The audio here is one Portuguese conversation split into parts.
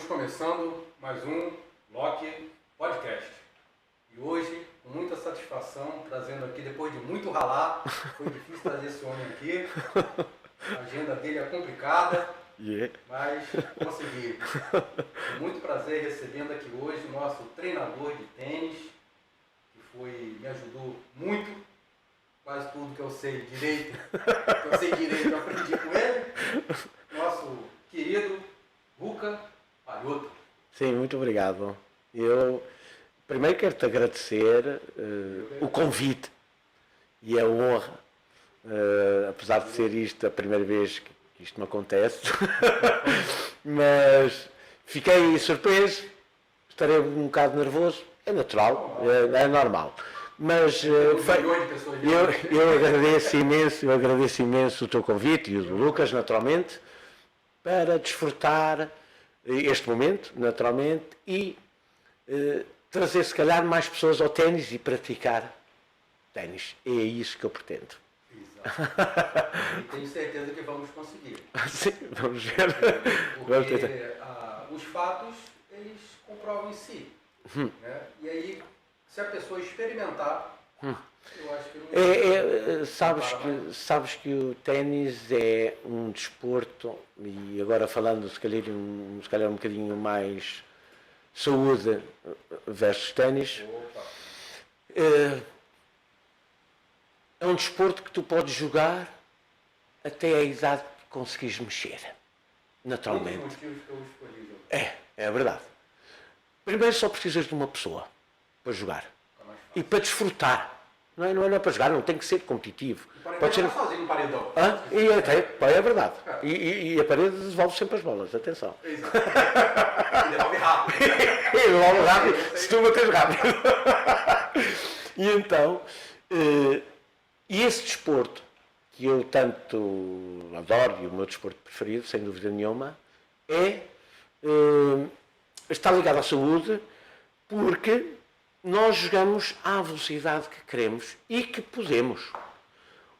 começando mais um Loki Podcast. E hoje, com muita satisfação, trazendo aqui, depois de muito ralar, foi difícil trazer esse homem aqui. A agenda dele é complicada, mas consegui. Com muito prazer recebendo aqui hoje o nosso treinador de tênis, que me ajudou muito, quase tudo que eu sei direito, eu aprendi com ele. Nosso querido Ruka Palhoto. Sim, muito obrigado. Eu primeiro quero te agradecer o convite e a honra, apesar de ser isto a primeira vez que isto me acontece, mas fiquei surpreso, estarei um bocado nervoso, é natural, é normal. Mas eu agradeço imenso o teu convite e o do Lucas, naturalmente, para desfrutar este momento, naturalmente, e trazer, se calhar, mais pessoas ao ténis e praticar ténis. É isso que eu pretendo. Exato. E tenho certeza que vamos conseguir. Sim, vamos ver. Porque os fatos, eles comprovam em si. Né? E aí, se a pessoa experimentar, eu acho que não sabes que o ténis é um desporto, e agora falando se calhar um bocadinho mais saúde versus ténis, é um desporto que tu podes jogar até a idade que conseguires mexer, naturalmente. Um dos motivos que eu escolhi. É verdade. Primeiro só precisas de uma pessoa para jogar e para desfrutar. Não é para jogar, não tem que ser competitivo. Pode ser sozinho no paredão. É verdade. E a parede devolve sempre as bolas, atenção. Exato. E devolve rápido. Se tu bateres rápido. E então, e esse desporto, que eu tanto adoro, e o meu desporto preferido, sem dúvida nenhuma, está ligado à saúde, porque nós jogamos à velocidade que queremos e que podemos.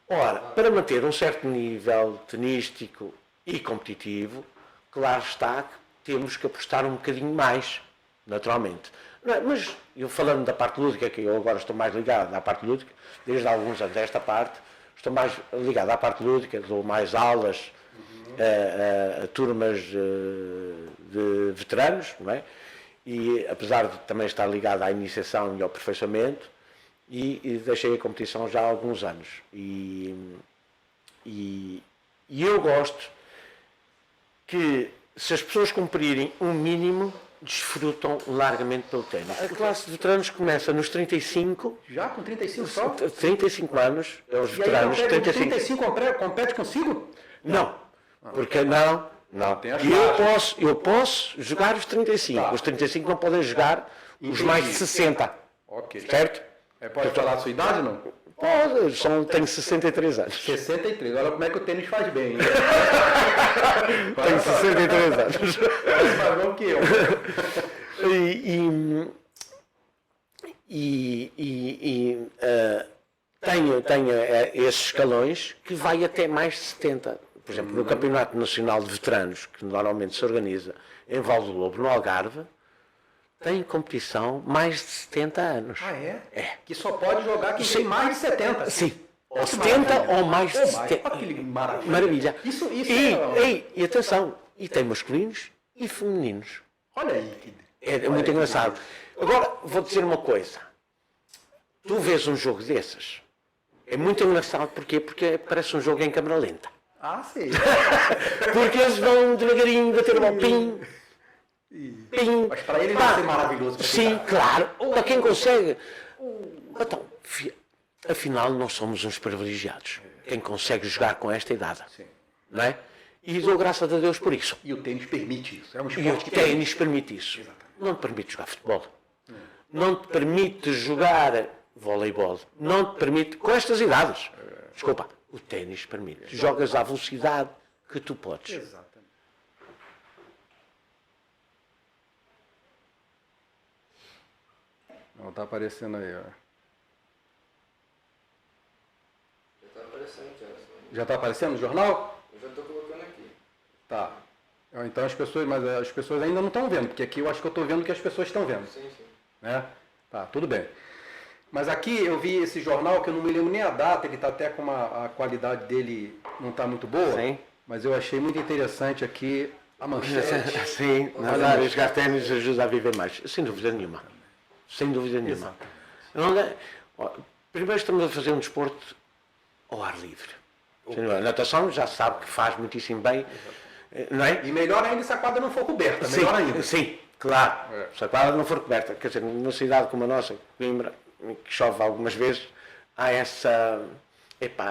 Ora, para manter um certo nível tenístico e competitivo, claro está que temos que apostar um bocadinho mais, naturalmente. Mas eu falando da parte lúdica, que eu agora estou mais ligado à parte lúdica, desde há alguns anos esta parte, estou mais ligado à parte lúdica, dou mais aulas a turmas de veteranos, não é? E apesar de também estar ligado à iniciação e ao aperfeiçoamento, e deixei a competição já há alguns anos. E eu gosto que, se as pessoas cumprirem um mínimo, desfrutam largamente pelo ténis. A classe de veteranos começa nos 35. Já com 35 só? 35 anos, os veteranos. E aí, 35 compete consigo? Não, porque não. Eu posso jogar os 35. Tá. Os 35 não podem jogar os mais de 60. Ok. Certo? Pode falar a sua idade, não? Pode, tenho 63 anos. 63. Olha como é que o tênis faz bem. Tenho 63 anos. Mais bom que eu. Tenho esses escalões que vai até mais de 70. Por exemplo, no Campeonato Nacional de Veteranos, que normalmente se organiza em Val do Lobo, no Algarve, tem competição mais de 70 anos. Ah, é? É. Que só pode jogar quem tem mais de 70. Sim. Ou 70 ou mais de 70. Maravilha. Isso E atenção, e tem masculinos e femininos. Olha aí. É muito engraçado. Agora, vou dizer uma coisa. Tu vês um jogo desses, é muito engraçado. Porquê? Porque parece um jogo em câmera lenta. Ah, sim. Porque eles vão devagarinho bater o pim. Mas para ele vai ser maravilhoso. Sim, claro. Para quem consegue. Então, afinal, nós somos uns privilegiados. Quem consegue jogar com esta idade. Sim. Não é? E dou graças a Deus por isso. E o tênis permite isso. É um E o esporte que tênis permite isso. Exatamente. Não te permite jogar futebol. Não te permite jogar voleibol. Não te permite, com estas idades. Desculpa. O ténis permite. Jogas à velocidade que tu podes. Exatamente. Não está aparecendo aí, ó. Já está aparecendo, Gerson. Já está aparecendo no jornal? Eu já estou colocando aqui. Tá. Então mas as pessoas ainda não estão vendo, porque aqui eu acho que eu estou vendo o que as pessoas estão vendo. Sim, sim. Né? Tá, tudo bem. Mas aqui eu vi esse jornal, que eu não me lembro nem a data, ele está até com a qualidade dele não está muito boa. Sim. Mas eu achei muito interessante aqui a manchete. Sim, nas áreas jogar ténis ajuda a viver mais. Sem dúvida nenhuma. Sem dúvida nenhuma. Primeiro estamos a fazer um desporto ao ar livre. A natação já se sabe que faz muitíssimo bem. Não é? E melhor ainda se a quadra não for coberta, Sim, melhor ainda. sim, claro. Se a quadra não for coberta, quer dizer, numa cidade como a nossa, Coimbra, que chove algumas vezes, há essa...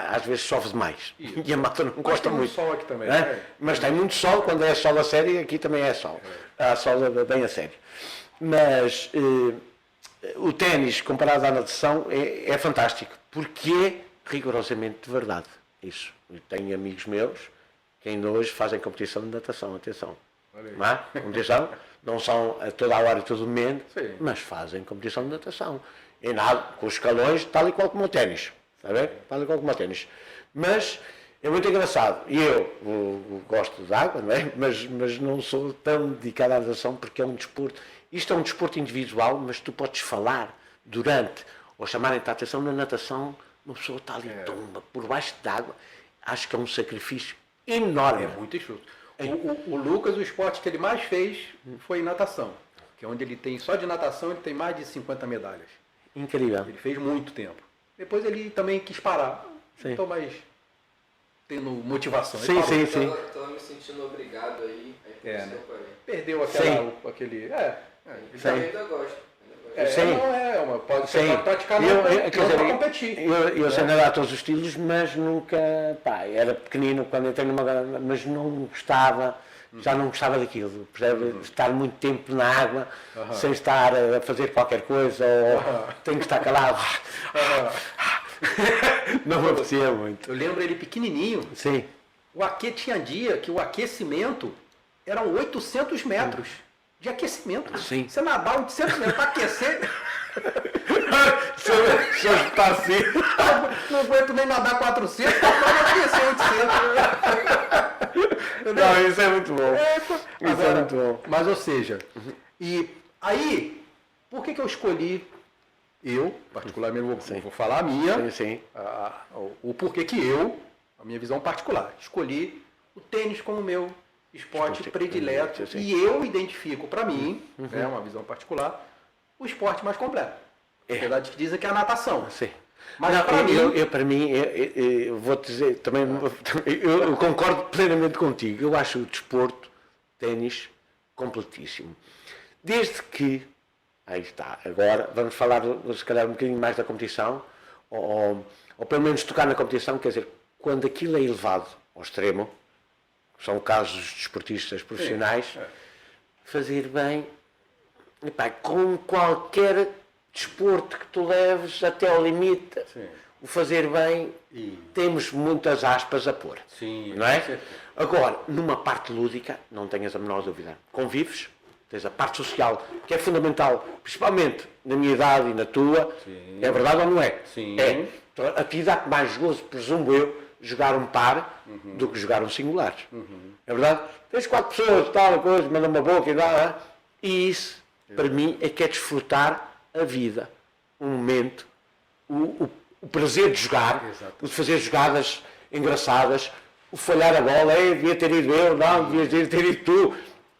às vezes chove demais. Isso. E a malta não gosta muito. Tem muito sol aqui também. Mas tem muito sol, quando é sol a sério, aqui também é sol. Há sol bem a sério. Mas o ténis, comparado à natação, é fantástico, porque é rigorosamente de verdade. Isso. Eu tenho amigos meus que ainda hoje fazem competição de natação, atenção. Não é? Competição, não são a toda a hora e todo momento, mas fazem competição de natação. E nada, com os escalões, tal e qual como o ténis. Está a ver? Tal e qual como o ténis. Mas é muito engraçado. E eu gosto de água, não é? Mas não sou tão dedicado à natação porque é um desporto. Isto é um desporto individual, mas tu podes falar durante, ou chamarem-te a atenção na natação, uma pessoa está ali, tomba, por baixo d'água. Acho que é um sacrifício enorme. É muito injusto. O Lucas, o esporte que ele mais fez foi natação. Que é onde ele tem, só de natação, ele tem mais de 50 medalhas. Incrível. Ele fez muito tempo. Depois ele também quis parar. Não estou mais tendo motivação. Sim. Estou me sentindo obrigado aí. Por isso que eu parei. Perdeu aquele... Eu ainda gosto. Pode ser praticar para competir. Eu sei nadar a todos os estilos, mas nunca, era pequenino quando entrei numa, mas não gostava, já não gostava daquilo, percebe? Estar muito tempo na água, sem estar a fazer qualquer coisa, ou tenho que estar calado. Não me apetecia muito. Eu lembro ele pequenininho. Sim. O tinha dia que o aquecimento eram 800 metros. De aquecimento. Sim. Você nadar 800 metros para aquecer. Se eu estar assim. Não aguento nem nadar 400, para aquecer 800. Não, isso é muito bom. Isso é muito bom. Mas, ou seja, e aí, por que eu escolhi, particularmente, vou falar a minha, Sim. O porquê que a minha visão particular, escolhi o tênis como meu esporte predileto, e eu identifico para mim, uma visão particular, o esporte mais completo. Apesar de que dizem que é a natação. Sim. Mas para mim, eu vou-te dizer, também, eu concordo plenamente contigo. Eu acho o desporto, ténis, completíssimo. Desde que, aí está, agora vamos falar se calhar um bocadinho mais da competição, ou pelo menos tocar na competição, quer dizer, quando aquilo é elevado ao extremo, são casos de desportistas profissionais, fazer bem, com qualquer desporto que tu leves até ao limite, o fazer bem, temos muitas aspas a pôr. Sim, não é? Agora, numa parte lúdica, não tenhas a menor dúvida, convives, tens a parte social, que é fundamental, principalmente na minha idade e na tua, é verdade ou não é? Sim. É. Então, a ti dá-te mais gozo, presumo eu, jogar um par do que jogar um singular. É verdade? Tens 4 pessoas, tal coisa, manda uma boca e dá. E isso, para mim, é que é desfrutar a vida, um momento, o prazer de jogar, o de fazer jogadas engraçadas, o falhar a bola, devia ter ido eu, não, devias ter ido tu.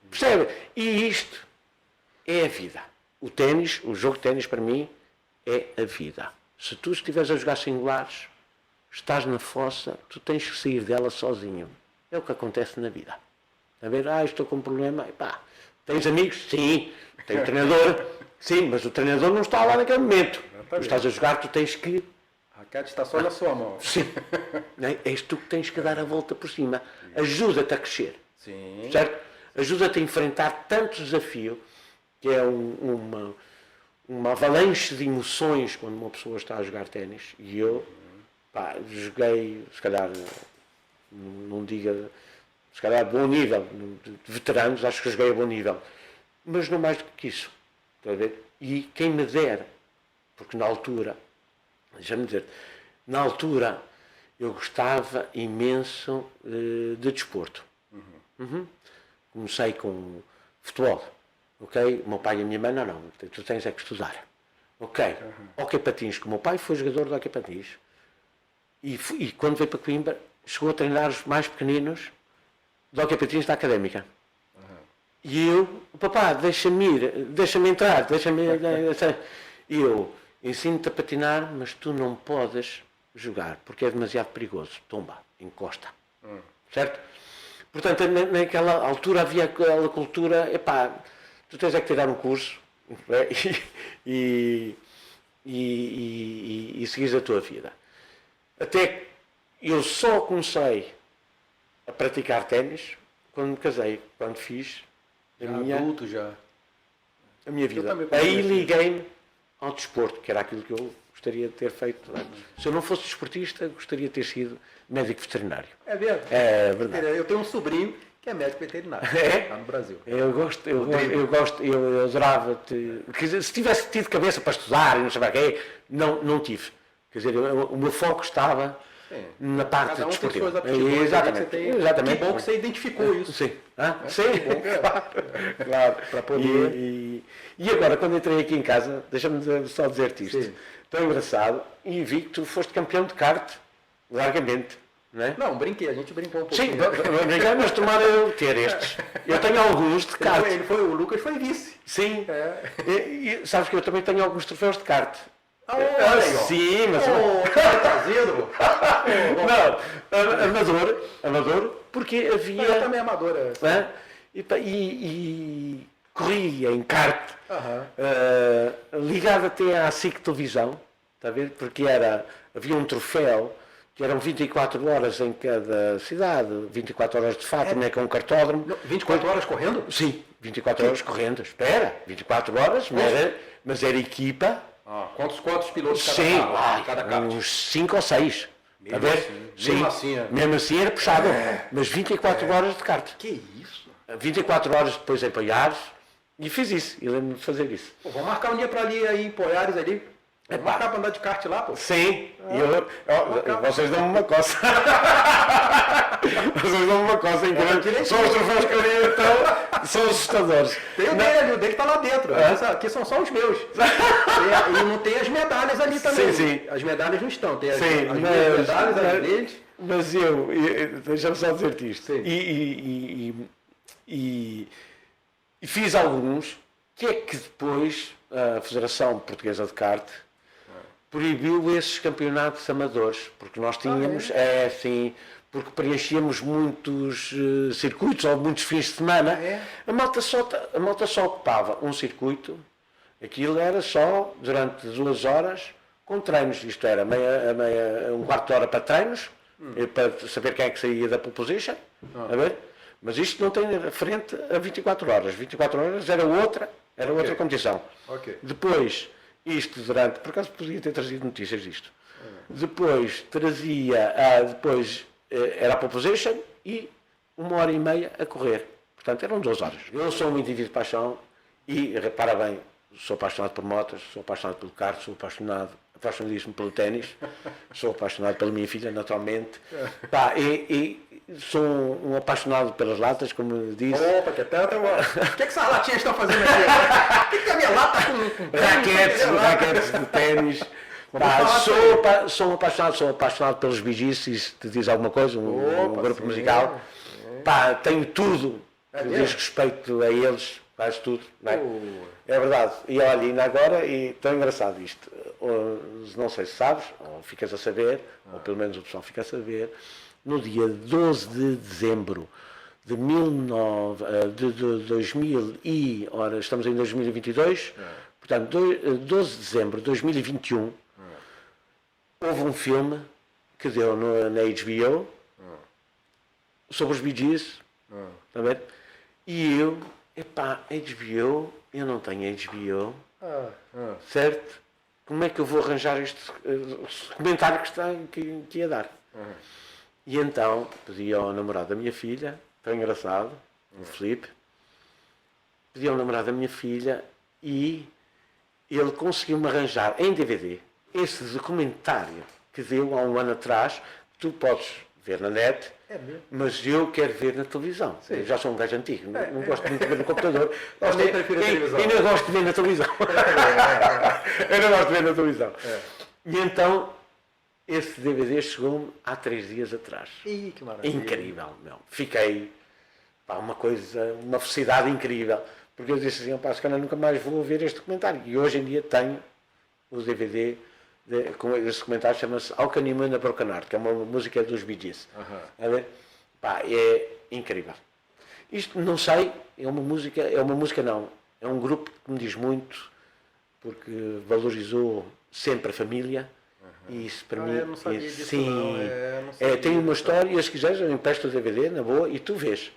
Percebe? E isto é a vida. O ténis, o jogo de ténis para mim, é a vida. Se tu estiveres a jogar singulares, estás na fossa, tu tens que sair dela sozinho. É o que acontece na vida. A ver, estou com um problema, tens amigos? Sim. Tem o treinador? Sim, mas o treinador não está lá naquele momento. Tu estás a jogar, tu tens que... A raquete está só na sua mão. Sim. És tu que tens que dar a volta por cima. Ajuda-te a crescer. Sim. Certo? Ajuda-te a enfrentar tanto desafio, que é uma avalanche de emoções quando uma pessoa está a jogar ténis. E eu... joguei, se calhar, não diga, se calhar a bom nível, de veteranos, acho que joguei a bom nível, mas não mais do que isso, está a ver? E quem me dera, porque na altura, deixa-me dizer, na altura eu gostava imenso de desporto. comecei com futebol, ok? O meu pai e a minha mãe, não, tu tens é que estudar. Ok, Hóquei Patins, que o meu pai foi jogador de Hóquei Patins. E quando veio para Coimbra, chegou a treinar os mais pequeninos de Hóquei Patins da Académica. E eu, papá, deixa-me ir, deixa-me entrar, deixa-me... E eu, ensino-te a patinar, mas tu não podes jogar, porque é demasiado perigoso. Tomba, encosta. Certo? Portanto, naquela altura havia aquela cultura, epá, tu tens é que tirar um curso e seguires a tua vida. Até que eu só comecei a praticar ténis quando me casei, quando fiz adulto já. a minha vida. Aí liguei-me ao desporto, que era aquilo que eu gostaria de ter feito antes. Se eu não fosse desportista, gostaria de ter sido médico veterinário. É verdade. É verdade. Eu tenho um sobrinho que é médico veterinário, lá no Brasil. Eu adorava, quer dizer, se tivesse tido cabeça para estudar e não sei o quê, não tive. Quer dizer, o meu foco estava na parte desportiva. Exatamente. Que bom que você identificou isso. Sim. Sim, claro. Para poder... E agora, quando entrei aqui em casa, deixa-me só dizer-te isto. Sim. Tão engraçado, e vi que tu foste campeão de kart, largamente. Não é? Não, brinquei, a gente brincou um Sim, pouquinho. brinquei, mas tomara eu ter estes. Eu tenho alguns de kart. O Lucas foi vice. Sim. E sabes que eu também tenho alguns troféus de kart. Olha aí, ó. Sim, mas... Não, amador, porque havia... Eu também amadora. E corria em kart, ligado até à SIC Televisão, está a ver? Porque havia um troféu que eram 24 horas em cada cidade, 24 horas de Fátima, com um cartódromo. 24 horas correndo? Sim, 24 horas correndo. Espera, 24 horas, mas era equipa. Quantos pilotos cada kart? Uns 5 ou 6. Mesmo assim. Mesmo assim era puxado. Mas 24 horas de kart. Que isso? 24 horas depois em Poiares. E fiz isso. E lembro-me de fazer isso. Pô, vamos marcar um dia para ali aí em Poiares ali. Vamos marcar para andar de kart lá, pô. Sim. Vocês dão-me uma coça. Vocês dão-me uma coça em grande. São os troféus que eu li, então, são assustadores. Tem o dele está lá dentro. Aqui são só os meus. E não tem as medalhas ali também. Sim. As medalhas não estão. Tem as medalhas, as deles. Mas deixa-me só dizer-te isto. E fiz alguns, que é que depois a Federação Portuguesa de Kart proibiu esses campeonatos amadores, porque nós tínhamos, porque preenchíamos muitos circuitos ou muitos fins de semana. A malta só ocupava um circuito, aquilo era só durante 2 horas com treinos, isto era um quarto de hora para treinos, para saber quem é que saía da pole position, a ver? Mas isto não tem frente a 24 horas. 24 horas era outra competição. Depois, isto durante... Por acaso podia ter trazido notícias disto. Depois era a pole position e 1h30 a correr. Portanto, eram 2 horas. Eu sou um indivíduo de paixão e, repara bem, sou apaixonado por motas, sou apaixonado pelo kart, sou apaixonadíssimo pelo ténis, sou apaixonado pela minha filha, naturalmente. E sou um apaixonado pelas latas, como disse. Opa, que tanto, mano. O que essas latinhas estão fazendo aqui? O que a minha lata com raquetes de ténis. Sou apaixonado pelos Bee Gees, se isso te diz alguma coisa, um grupo musical. Tenho tudo que diz respeito a eles, faz tudo. Não é? É verdade. E olha, ainda agora, e tão engraçado isto, não sei se sabes, ou ficas a saber, ou pelo menos o pessoal fica a saber, no dia 12 de dezembro de 2000 ora, estamos em 2022, portanto, 12 de dezembro de 2021, houve um filme que deu na HBO sobre os Bee Gees, está a ver? E eu, HBO, eu não tenho HBO, certo? Como é que eu vou arranjar este comentário que ia dar? E então pedi ao namorado da minha filha, tão engraçado, o Filipe, pedi ao namorado da minha filha e ele conseguiu-me arranjar em DVD esse documentário que deu há um ano atrás. Tu podes ver na net, mas eu quero ver na televisão. Eu já sou um gajo antigo, não gosto muito de ver no computador. Ainda gosto de ver na televisão. Eu não gosto de ver na televisão. E então, esse DVD chegou-me há 3 dias atrás. Ih, que maravilha. Incrível, meu. Fiquei, uma felicidade incrível. Porque eu disse assim, se calhar nunca mais vou ver este documentário. E hoje em dia tenho o DVD, com esse documentário chama-se How Can You Mend a Broken Heart, que é uma música dos Bee Gees. É incrível. Isto, não sei, é uma música não, é um grupo que me diz muito, porque valorizou sempre a família, e isso para mim, eu não sabia disso, sim, não. Tem uma história, e se quiseres eu empresto o DVD, na boa, e tu vês.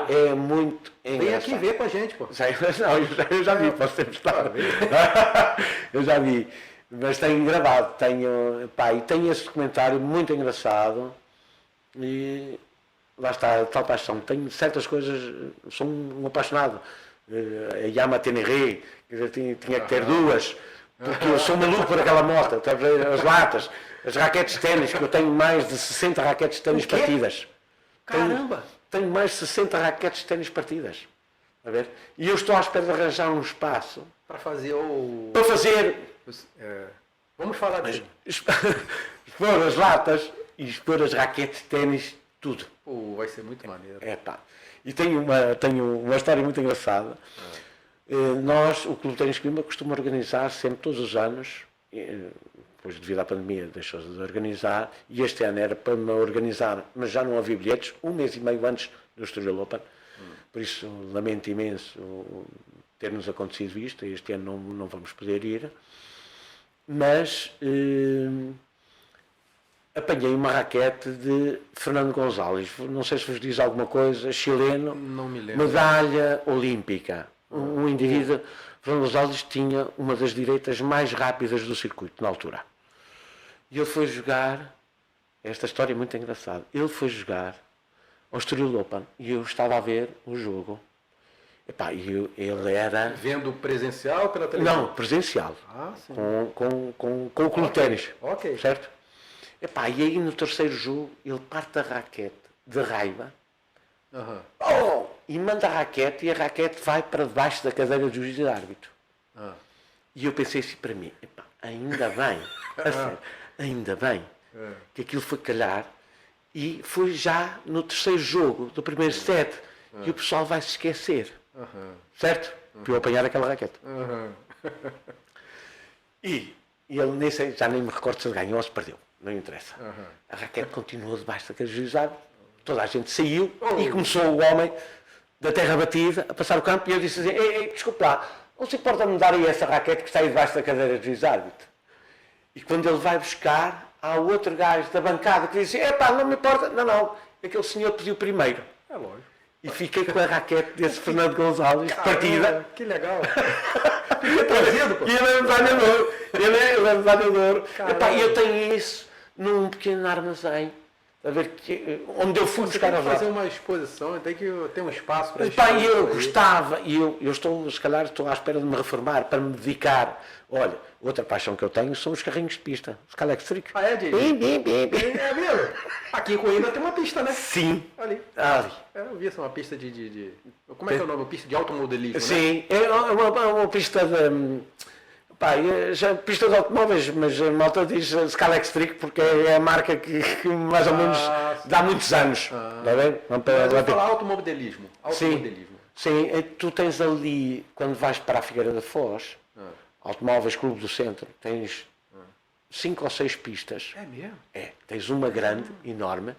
É muito engraçado. Vem aqui ver com a gente, pô. Não, eu já vi, posso ter prestado. Eu já vi. Mas tenho gravado, e tenho esse documentário muito engraçado. E lá está, tal paixão. Tenho certas coisas, sou um apaixonado. A Yamaha Tenere, tinha que ter 2, porque eu sou maluco por aquela moto. As latas, as raquetes de ténis, que eu tenho mais de 60 raquetes de ténis partidas. Caramba! Tenho mais de 60 raquetes de ténis partidas. A ver? E eu estou à espera de arranjar um espaço para fazer o. Para fazer. Vamos falar disso. Expor as latas e expor as raquetes de ténis, tudo. Vai ser muito maneiro. E tenho uma história muito engraçada. Nós, o Clube de Ténis Coimbra, costuma organizar sempre, todos os anos, depois devido à pandemia deixou-se de organizar, e este ano era para me organizar, mas já não havia bilhetes, 1 mês e meio antes do Estoril Open. Por isso lamento imenso ter-nos acontecido isto, este ano não vamos poder ir, mas apanhei uma raquete de Fernando Gonzalez, não sei se vos diz alguma coisa, chileno, não me lembro. Medalha olímpica, um indivíduo. Fernando Gonzalez tinha uma das direitas mais rápidas do circuito na altura. E ele foi jogar, esta história é muito engraçada, ele foi jogar ao Estoril Open e eu estava a ver o jogo. Ele era... Vendo presencial pela televisão? Não, presencial. Sim. Com o clube de ténis. Ok. Certo? E aí no terceiro jogo ele parte a raquete de raiva. E manda a raquete e a raquete vai para debaixo da cadeira do juiz de árbitro. E eu pensei assim para mim, ainda bem, ainda bem que aquilo foi calhar, e foi já no terceiro jogo do primeiro set, e o pessoal vai se esquecer, certo? Para eu apanhar aquela raquete. E ele nesse, já nem me recordo se ele ganhou ou se perdeu, não interessa. A raquete continuou debaixo da cadeira do juiz de árbitro, toda a gente saiu e começou o homem da terra batida a passar o campo, e eu disse assim, desculpe lá, não se importa me dar aí essa raquete que está aí debaixo da cadeira do juiz árbitro? E quando ele vai buscar, há outro gajo da bancada que diz assim, não me importa, não, aquele senhor pediu primeiro. É lógico. E fiquei com a raquete desse Fernando Gonzalez, partida. Que legal. Fiquei trazido, pô. E ele é medalhador. E eu tenho isso num pequeno armazém. A ver onde eu fui buscar a fazer uma exposição, tem que ter um espaço para isso. Eu gostava, e eu estou, se calhar, estou à espera de me reformar para me dedicar. Olha, outra paixão que eu tenho são os carrinhos de pista, os Calextric. É, Didi? É mesmo? Aqui em Coimbra tem uma pista, né? Sim. Ali. Eu vi essa, uma pista de... Como é que é o nome? Pista de automodelismo, sim, né? É uma pista de... já pista de automóveis, mas a malta diz Scalextric porque é a marca que mais ou menos dá muitos anos. Está bem? Mas eu falar automodelismo. Sim, tu tens ali, quando vais para a Figueira da Foz, Automóveis Clube do Centro, tens 5 ou 6 pistas. É mesmo? Tens uma grande, enorme,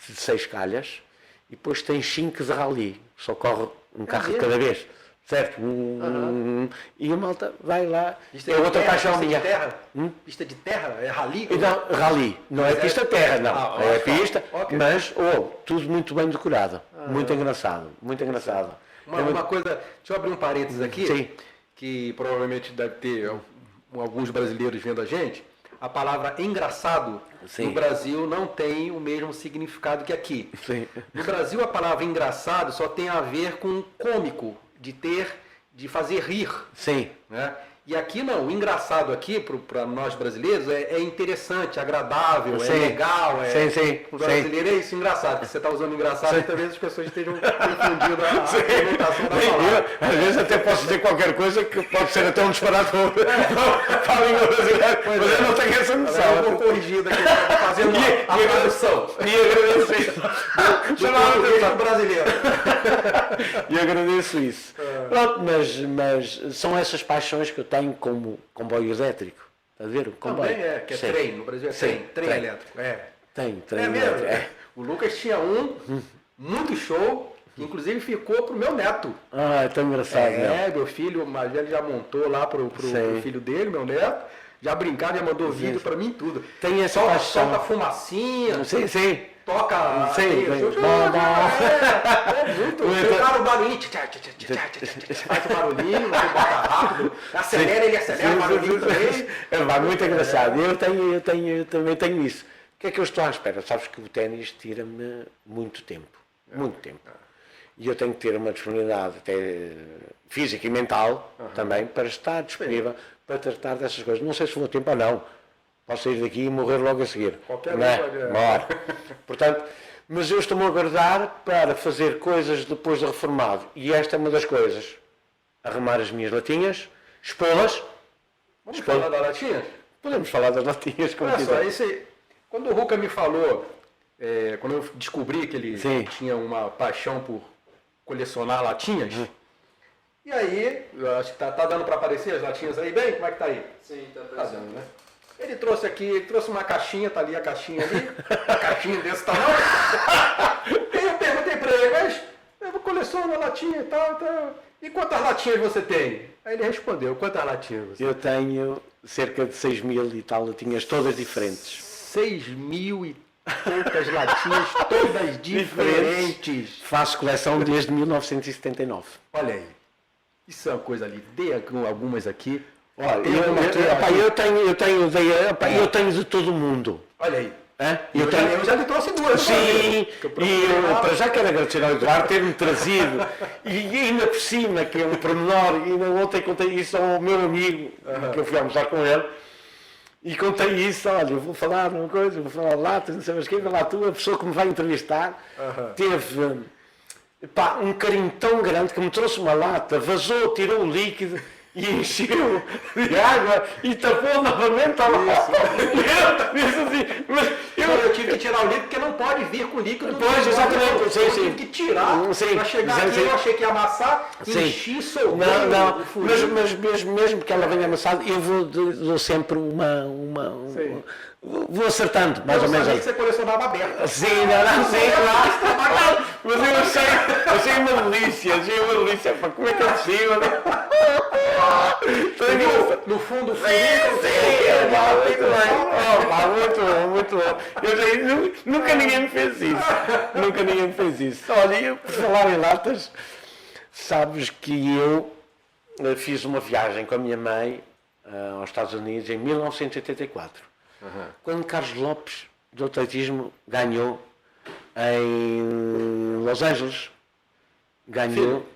de 6 calhas, e depois tens 5 de rally, só corre um carro de cada vez. Certo? E a malta vai lá. É outra paixão minha. Pista de terra? É rally? Não, rally. Não é pista de terra, não. É pista, mas tudo muito bem decorado. Muito engraçado. Muito engraçado. Uma coisa, deixa eu abrir um parênteses aqui. Sim. Que provavelmente deve ter alguns brasileiros vendo a gente. A palavra engraçado no Brasil não tem o mesmo significado que aqui. Sim. No Brasil a palavra engraçado só tem a ver com cômico, de fazer rir. Sim. Né? E aqui não, o engraçado aqui, para nós brasileiros, é interessante, agradável, Sim. é legal. Sim. O brasileiro é isso, engraçado. Você está usando engraçado e talvez as pessoas estejam confundindo a conotação da palavra. Às vezes até posso dizer qualquer coisa que pode ser até um disparate para a língua brasileira, mas eu não tenho essa noção. Eu vou corrigindo aqui, fazendo a tradução. E agradeço isso. Do brasileiro. E agradeço isso. Pronto, mas são essas paixões que eu tenho como comboio elétrico. Está a ver? O comboio. Também que é Sim. trem, no Brasil é Sim, trem elétrico. Tem, trem É mesmo? elétrico. É. O Lucas tinha muito show, que inclusive ficou pro meu neto. Ah, é tão engraçado, né? Meu filho mais velho já montou lá pro filho dele, meu neto. Já brincava, já mandou vídeo pra mim tudo. Tem essa paixão. Solta fumacinha. Sim. Toca. Sim. Muito. Prepara o barulhinho. Faz o barulhinho, você bota rápido. Acelera, ele acelera o barulhinho também. Vai muito engraçado. Eu também tenho isso. O que é que eu estou à espera? Sabes que o ténis tira-me muito tempo. Muito tempo. E eu tenho que ter uma disponibilidade até física e mental também para estar disponível para tratar dessas coisas. Não sei se vou tempo ou não. Posso sair daqui e morrer logo a seguir. Qualquer não é? um Morre. Portanto, mas eu estou-me a guardar para fazer coisas depois de reformado. E esta é uma das coisas. Arrumar as minhas latinhas, expô-las. Vamos falar das latinhas? Podemos falar das latinhas como Olha só, quiser. quando o Ruca me falou, quando eu descobri que ele Sim. tinha uma paixão por colecionar latinhas, e aí, eu acho que tá dando para aparecer as latinhas aí bem? Como é que tá aí? Sim, tá Tá aparecendo. dando, né? Ele trouxe aqui, uma caixinha, tá ali a caixinha ali, uma caixinha desse tamanho. E eu perguntei para ele, mas eu coleciono latinha e tal. E quantas latinhas você tem? Aí ele respondeu, quantas latinhas você tem? Eu tenho cerca de 6.000 e tal latinhas, todas diferentes. 6.000 e poucas latinhas, todas diferentes. Faço coleção desde 1979. Olha aí. Isso é uma coisa ali. Dei algumas aqui. Olha, Tem uma aqui, eu tenho de todo mundo. Olha aí. Eu já lhe trouxe duas. Sim, e eu para já quero agradecer ao Eduardo ter-me trazido, e ainda por cima, que é um pormenor, e ainda ontem contei isso ao meu amigo, que eu fui almoçar com ele, e contei isso, olha, eu vou falar uma coisa, vou falar latas, não sei mais o quê, lá tu, a pessoa que me vai entrevistar, teve um carinho tão grande que me trouxe uma lata, vazou, tirou o líquido, e encheu de água e tapou novamente a lata. E eu disse assim, mas eu tive que tirar o líquido porque não pode vir com líquido. Pois, exatamente. Eu tive que tirar para chegar aqui, eu achei que ia amassar, enchi, soltei. Não, mas mesmo que ela venha amassada, eu dou sempre vou acertando, mais ou menos. Eu sabia que você colecionava aberto. Sim, claro. Mas eu achei uma delícia, pá, como é que é possível? No fundo, muito bom. Nunca ninguém me fez isso. Olha, eu, por falar em latas, sabes que eu fiz uma viagem com a minha mãe aos Estados Unidos em 1984. Quando Carlos Lopes, do atletismo, ganhou em Los Angeles. Ganhou.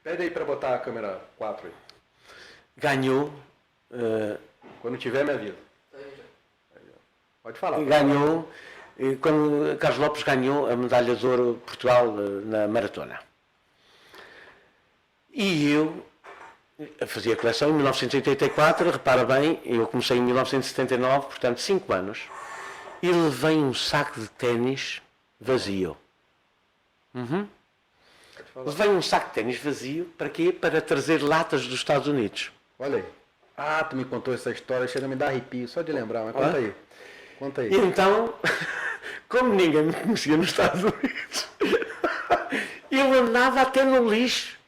Pede aí para botar a câmera 4 aí. Ganhou. Quando tiver, me avisa. Pode falar. Ganhou. Quando Carlos Lopes ganhou a medalha de ouro de Portugal na maratona. E eu fazia coleção em 1984, repara bem, eu comecei em 1979, portanto 5 anos, e levei um saco de ténis vazio. Levei um saco de ténis vazio, para quê? Para trazer latas dos Estados Unidos. Olha aí. Tu me contou essa história, chega a me dar arrepio, só de lembrar, mas conta aí. E então, como ninguém me conhecia nos Estados Unidos, eu andava até no lixo.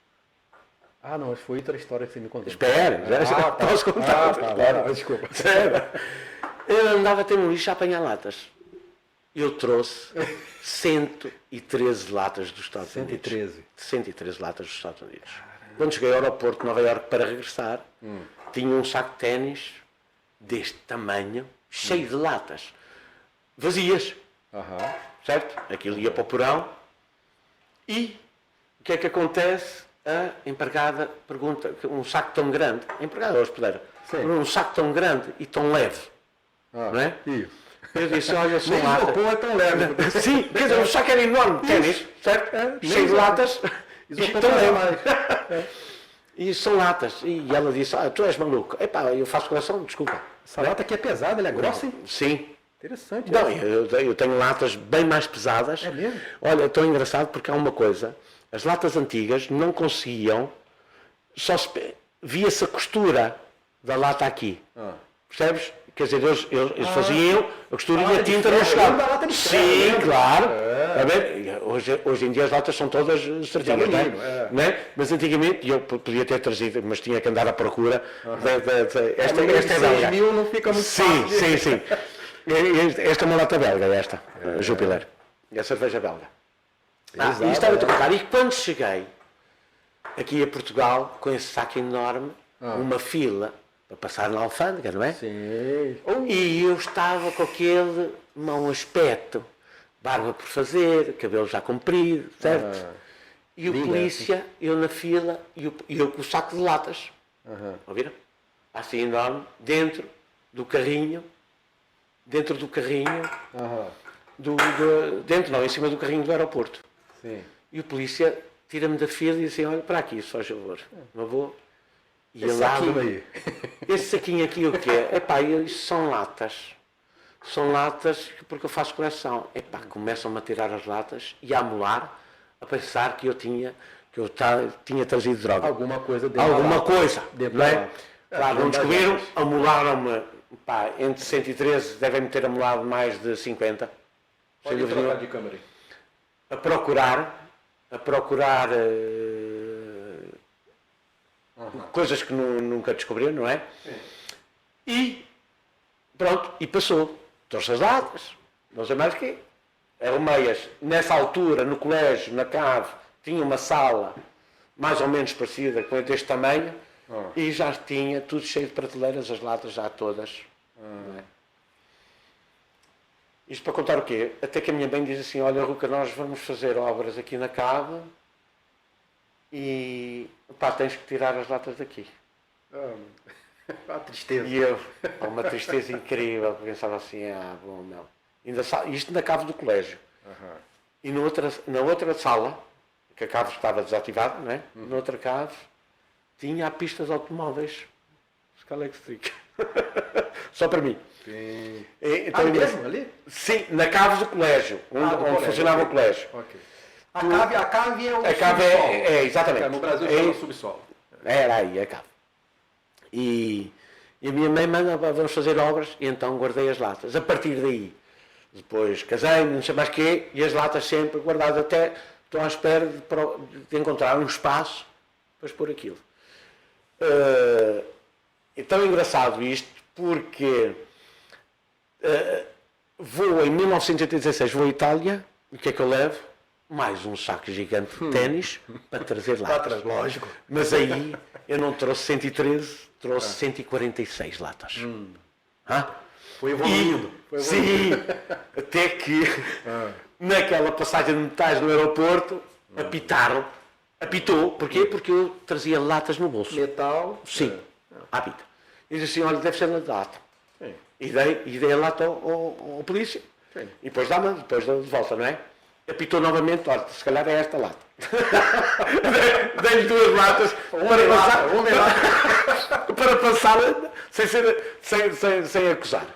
Não, foi outra história que você me contou. Espera, já posso contar. Desculpa. Eu andava até no lixo a apanhar latas. Eu trouxe 113 latas dos Estados Unidos. 113 latas dos Estados Unidos. Quando cheguei ao aeroporto de Nova Iorque para regressar, tinha um saco de ténis deste tamanho, cheio de latas. Vazias. Certo? Aquilo ia para o porão. E o que é que acontece? a empregada pergunta, um saco tão grande, a empregada hospedeira, Sim. um saco tão grande e tão leve, não é? Isso. Eu disse, olha, são Nem latas. isopor é tão leve. Sim, quer dizer, o saco era enorme, ténis, certo? nem Cheio de isopor. latas, Isopor e tão pesa leve. mais. E são latas. E ela disse, tu és maluco. Epá, eu faço coleção, desculpa. Essa lata aqui é pesada, ela é grossa, hein? Sim. Interessante. Não, essa. eu tenho latas bem mais pesadas. É mesmo? Olha, é tão engraçado porque há uma coisa. As latas antigas não conseguiam, via-se a costura da lata aqui. Percebes? Quer dizer, eles faziam a costura e a tinta não da chegava. lata de ferro, Sim, lembro. claro. Está a ver? Hoje em dia as latas são todas certinhas, não é? alumínio, Não é? Mas antigamente, eu podia ter trazido, mas tinha que andar à procura. Esta é 6 belga. mil não fica muito Sim, fácil. sim. Esta é uma lata belga, esta, Jupiler. É a cerveja belga. E estava a contar. E quando cheguei aqui a Portugal, com esse saco enorme, uma fila para passar na alfândega, não é? Sim. E eu estava com aquele mau aspecto, barba por fazer, cabelo já comprido, certo? E o polícia, eu na fila, e eu com o saco de latas. Ouviram? Assim enorme, dentro do carrinho, dentro em cima do carrinho do aeroporto. Sim. E o polícia tira-me da fila e diz assim, olha para aqui, se faz favor. Não vou. E Esse ele abre saquinho aí. esse saquinho aqui o que é? Epá, isso são latas. São latas porque eu faço coleção. Epá, começam-me a tirar as latas e a amolar, a pensar que eu tinha trazido droga. Alguma coisa dentro Alguma da lata. coisa, Dentro não da é? lata. Claro, não descobriram, amolaram-me, pá, entre 113 devem-me ter amolado mais de 50. Pode Sem dúvida trocar nenhuma. de câmera aí. A procurar coisas que nunca descobriram, não é? Sim. E pronto, e passou. Trouxe as latas, não sei mais o quê. Arrumei-as. Nessa altura, no colégio, na cave, tinha uma sala mais ou menos parecida com deste tamanho e já tinha tudo cheio de prateleiras, as latas já todas. Não é? Isto para contar o quê? Até que a minha mãe diz assim, olha Ruca, nós vamos fazer obras aqui na cave e pá, tens que tirar as latas daqui. A tristeza. E eu, uma tristeza incrível, porque pensava assim, bom, meu. Isto na cave do colégio. E na outra sala, que a cave estava desativada, não é? Na outra cave, tinha a pista de automóveis. Scalextric. Só para mim. Sim. Então, mesmo ali? Sim, na cave do colégio, onde colégio, funcionava ok. o colégio. Ok. A cave é o A cave subsolo. exatamente. No Brasil chama subsolo. Era aí, a cave. E a minha mãe manda, vamos fazer obras, e então guardei as latas. A partir daí, depois casei-me, não sei mais quê, e as latas sempre guardadas, até estou à espera de encontrar um espaço para expor aquilo. É tão engraçado isto, porque vou em 1986, vou à Itália, e o que é que eu levo? Mais um saco gigante de ténis para trazer latas. Lógico. Mas aí eu não trouxe 113, trouxe 146 latas. Foi evoluindo. Sim, até que naquela passagem de metais no aeroporto apitou. Porquê? Porque eu trazia latas no bolso. Metal. Sim, apita. E disse assim, olha, deve ser na lata. Sim. E dei a lata ao polícia. Sim. E depois dá-me de volta, não é? Apitou novamente, olha, se calhar é esta lata. Dei-lhe duas latas para passar sem acusar.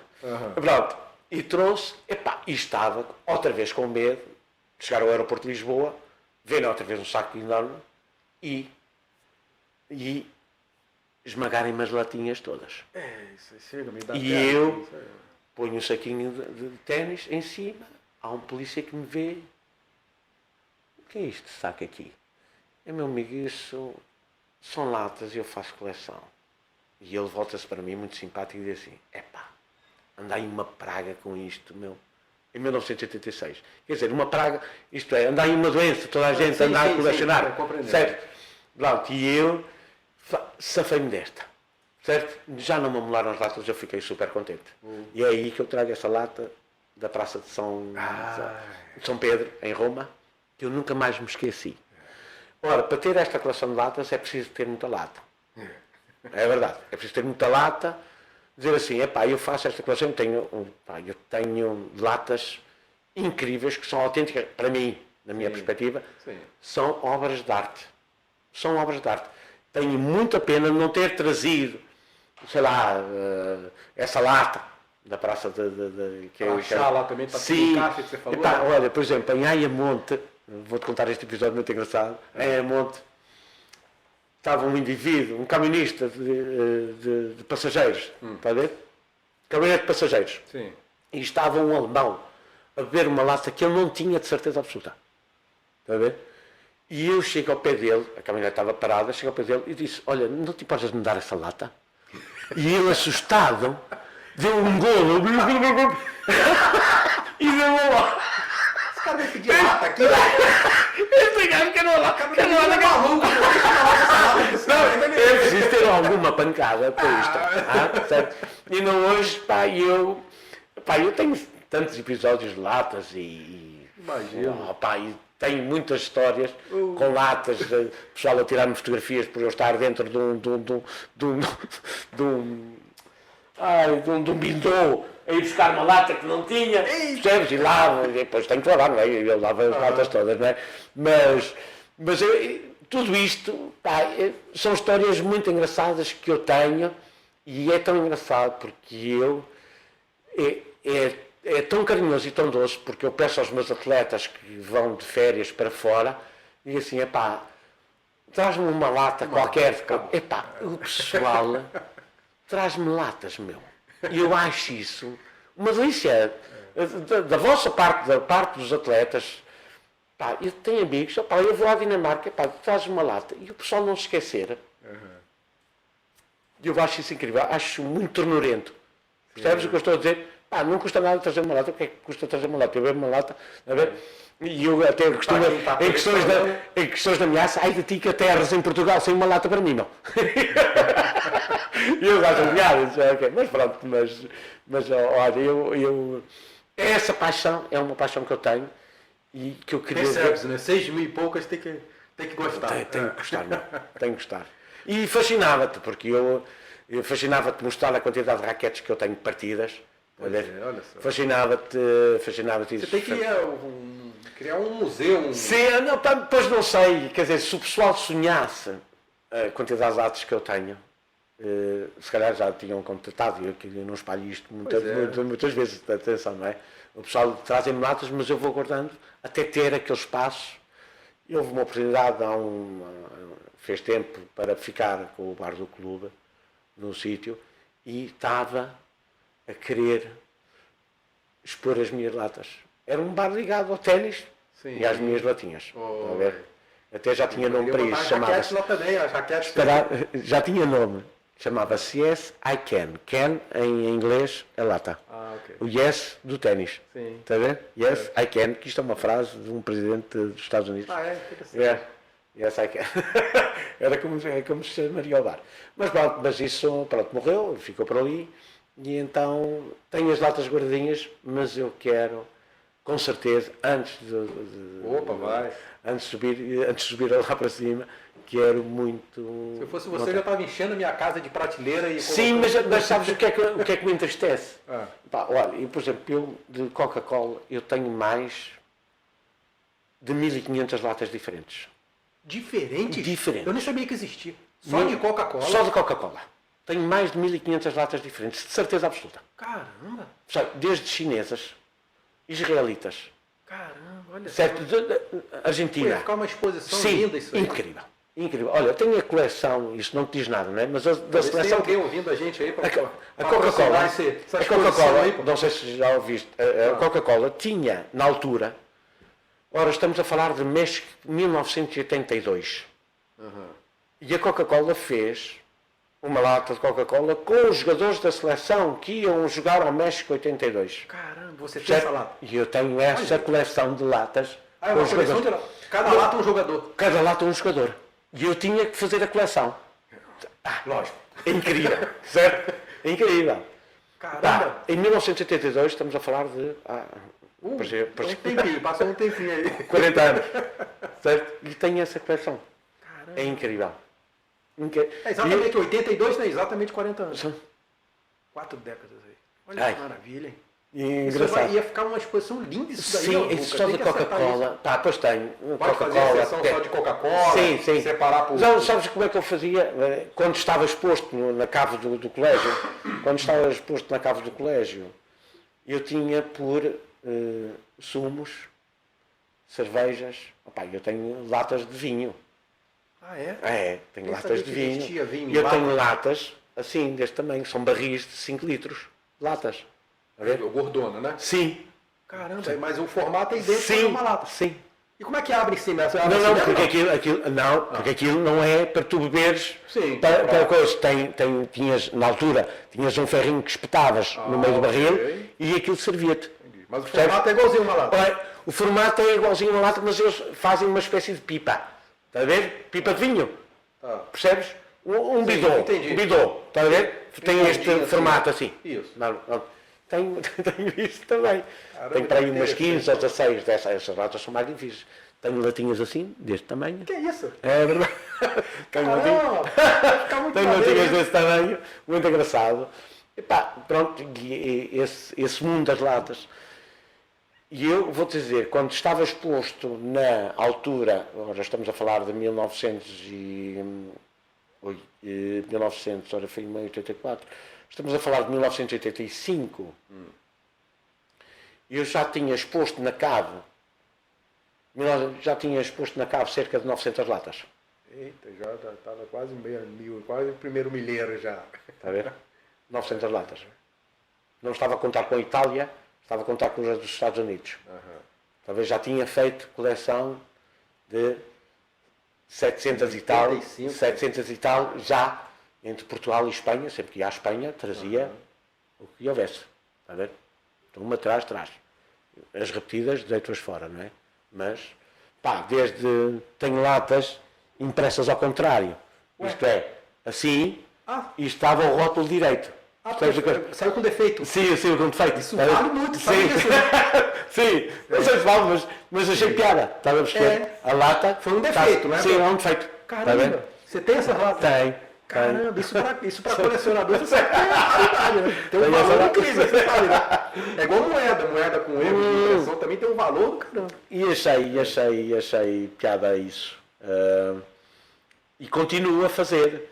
Pronto. E trouxe, e estava outra vez com medo de chegar ao aeroporto de Lisboa, ver outra vez um saco enorme e esmagarem-me as latinhas todas. Isso chega, me dá E eu ponho um saquinho de ténis em cima, há um polícia que me vê. O que é isto saco aqui? Meu amigo, isso são latas e eu faço coleção. E ele volta-se para mim muito simpático e diz assim, anda aí uma praga com isto, meu. Em 1986. Quer dizer, uma praga, isto é, anda aí uma doença, toda a gente anda a colecionar. Certo? Pronto, e eu safei-me desta. Certo? Já não me amolaram as latas, eu fiquei super contente. E é aí que eu trago essa lata da Praça de São Pedro, em Roma, que eu nunca mais me esqueci. Ora, para ter esta coleção de latas é preciso ter muita lata. É verdade. É preciso ter muita lata. Dizer assim, eu faço esta coleção, eu tenho latas incríveis que são autênticas, para mim, na minha perspectiva, são obras de arte. São obras de arte. Tenho muita pena não ter trazido, sei lá, essa lata da praça que achar lá também, para ter um caixa que você falou. Olha, por exemplo, em Ayamonte, vou-te contar este episódio muito engraçado, em Ayamonte, estava um indivíduo, um camionista de passageiros, está a ver? Caminhonete de passageiros. Sim. E estava um alemão a beber uma lata que ele não tinha de certeza absoluta. Está a ver? E eu chego ao pé dele, a caminhonete estava parada, chego ao pé dele e disse, olha, não te importas de me dar essa lata? E ele, assustado, deu um golo e deu uma lata. Esse cara vai pedir lata aqui. Esse cara quer uma lata. Não, é preciso ter alguma pancada para isto. Certo? E não hoje, eu tenho tantos episódios de latas e imagino. E tenho muitas histórias com latas, pessoal a tirar-me fotografias por eu estar dentro de um bidô a ir buscar uma lata que não tinha, percebes? E lavo, e depois tenho que lavar, não é? Eu lavo as latas todas, não é? Mas tudo isto, são histórias muito engraçadas que eu tenho, e é tão engraçado porque é tão carinhoso e tão doce, porque eu peço aos meus atletas que vão de férias para fora, e assim, traz-me uma lata qualquer. O pessoal traz-me latas, meu. E eu acho isso uma delícia. Da vossa parte, da parte dos atletas, eu tenho amigos, eu vou à Dinamarca, traz-me uma lata. E o pessoal não se esquecer. Eu acho isso incrível, acho muito ternurento. Percebes o que eu estou a dizer? Não custa nada trazer uma lata. O que é que custa trazer uma lata? Eu bebo uma lata, a ver? E eu até costumo, em questões de ameaça, ai de ti que aterras em Portugal sem uma lata para mim, não. E eu gosto de piada, mas pronto, mas olha, essa paixão é uma paixão que eu tenho e que eu queria... Percebes, né? 6 mil e poucas tem que gostar. Tem que gostar, não. Tem que gostar. E fascinava-te, porque eu fascinava-te mostrar a quantidade de raquetes que eu tenho partidas. Olha só. Fascinava-te isso. Você tem que criar um museu. Sim, depois não sei, quer dizer, se o pessoal sonhasse a quantidade de latas que eu tenho, se calhar já tinham contratado, eu não espalho isto muitas vezes, atenção, não é? O pessoal trazem-me latas, mas eu vou guardando até ter aquele espaço. Houve uma oportunidade, fez tempo, para ficar com o bar do clube, num sítio, e estava a querer expor as minhas latas. Era um bar ligado ao ténis e às minhas latinhas. A ver? Até já tinha nome para isso. Chamava-se lá também, as raquetes. Já tinha nome. Chamava-se Yes, I Can. Can, em inglês, é lata. Okay. O Yes do ténis. Sim. Está a ver? Yes, I Can, que isto é uma frase de um presidente dos Estados Unidos. Interessante. Yes, I Can. Era como se chamaria o bar. Mas isso, morreu, ficou por ali. E então tenho as latas guardadinhas, mas eu quero, com certeza, antes de subir lá para cima, quero muito... Se eu fosse você, já estava enchendo a minha casa de prateleira e... Sim, mas sabes o que é que me entristece? Olha, por exemplo, eu de Coca-Cola, eu tenho mais de 1500 latas diferentes. Diferentes? Diferentes. Eu nem sabia que existia. Só de Coca-Cola? Só de Coca-Cola. Tenho mais de 1500 latas diferentes, de certeza absoluta. Caramba! Desde chinesas, israelitas. Caramba, olha certo, Argentina. Vai ficar uma exposição linda isso aí. Incrível. Incrível. Olha, eu tenho a coleção, isto não te diz nada, não é? Mas da seleção... Tem alguém ouvindo a gente aí para a Coca-Cola, não sei se já ouviste, a Coca-Cola tinha, na altura, estamos a falar de México 1982. E a Coca-Cola fez uma lata de Coca-Cola com os jogadores da seleção que iam jogar ao México 82. Caramba, você tem essa lata? E eu tenho essa coleção de latas. É uma coleção de latas? Cada lata um jogador? Cada lata um jogador. E eu tinha que fazer a coleção. Lógico. Incrível, certo? Incrível. Caramba. Em 1982 estamos a falar de... passou um tempinho aí. 40 anos. Certo? E tenho essa coleção. É incrível. É exatamente 82, né? Exatamente 40 anos. Sim. 4 décadas aí. Olha Ai. que maravilha, hein? Engraçado. Ia ficar uma exposição linda isso daí. Sim, isso só de Coca-Cola. Tá, pois tem. Pode fazer a sessão só de Coca-Cola? Sim, sim. Separar por... Não, sabes como é que eu fazia? Quando estava exposto na cave do colégio, eu tinha por sumos, cervejas. Opa, eu tenho latas de vinho. Ah, é? Tenho Eu latas sabia de que vinho. existia vinho E em eu lata. tenho latas, assim, deste tamanho. São barris de 5 litros. Latas. Está a ver? Gordona, né? Sim. Caramba, mas o formato é idêntico a Sim. uma lata. Sim. E como é que abre em cima? Você abre em Não, cima, porque aquilo não é para tu beberes. Sim, para coisa. Tinhas um ferrinho que espetavas no meio do barril ok. e aquilo servia-te. Mas o formato é igualzinho a uma lata. Olha, o formato é igualzinho a uma lata, mas eles fazem uma espécie de pipa. Está a ver? Pipa de vinho. Tá. Percebes? Um Sim, bidô. entendi. Um bidô. Está a ver? Tem este Redondinho assim. formato assim. Isso. Não. Tenho isso também. Caramba, Tenho para aí que umas 15 ou interessante. 16 dessas. Essas latas são mais difíceis. Tenho latinhas assim, deste tamanho. Que é isso? É verdade. Tenho Caramba! Fica muito Tenho maneiro, latinhas né? desse tamanho, muito engraçado. E pá, pronto, esse mundo das latas. E eu vou-te dizer, quando estava exposto na altura, agora estamos a falar de 1900, ora foi em 84, estamos a falar de 1985, eu já tinha exposto na cave, cerca de 900 latas. Eita, já estava quase mil, quase o primeiro milheiro já. Está a ver? 900 latas. Não estava a contar com a Itália, estava a contar com os dos Estados Unidos. Talvez já tinha feito coleção de 700 e tal, 85. 700 e tal, já entre Portugal e Espanha, sempre que ia à Espanha, trazia o que houvesse. Está a ver? Então uma atrás. As repetidas, deito-as fora, não é? Mas, pá, tenho latas impressas ao contrário. Isto é, assim, e estava o rótulo direito. Saiu com defeito. Sim, com defeito. Isso vale muito, Sim, sabe disso? sim. Não sei se vale, mas achei piada. Estava a perceber? A lata... Foi um defeito, não é? Sim, é um defeito. Está a ver? Caramba, você tem essas latas? Tem. Caramba, isso para colecionador você sabe que é raridade, né? Tem um valor incrível, você sabe, né? É igual moeda com erro de impressão, também tem um valor do caramba. E achei piada a isso. E continuo a fazer.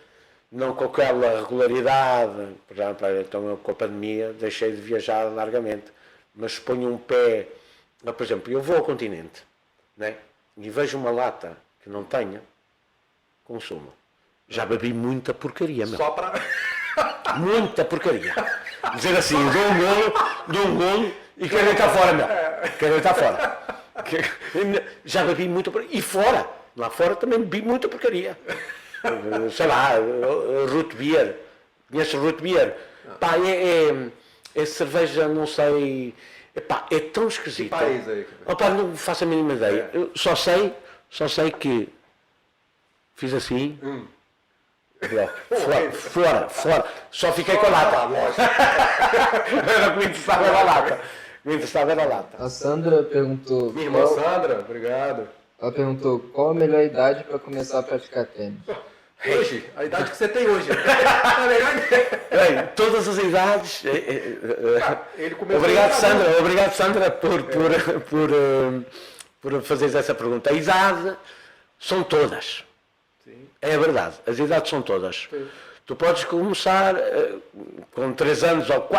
Não com aquela regularidade, por exemplo, então com a pandemia deixei de viajar largamente, mas ponho um pé, por exemplo, eu vou ao continente, né? E vejo uma lata que não tenha, consumo. Já bebi muita porcaria, meu. Só para... Muita porcaria. Dizer assim, dou um golo e quero deitar fora, meu. Quero deitar fora. Já bebi muita porcaria. E fora, lá fora também bebi muita porcaria. Sei lá, root beer. Conheces root beer? Pá, é cerveja, não sei. Epá, é tão esquisita. Que país é? Opa, não faço a mínima ideia. Eu só sei que fiz assim. Fora. Só fiquei com a lata. Era o que me interessava era a lata. A Sandra perguntou. Minha irmã Sandra, obrigado. Ela perguntou qual a melhor idade para começar a praticar tênis. Hoje, a idade que você tem hoje. Bem, todas as idades. Ele começou Obrigado, Sandra, por fazeres essa pergunta. A idade são todas. Sim. É verdade, as idades são todas. Sim. Tu podes começar com 3 anos, ou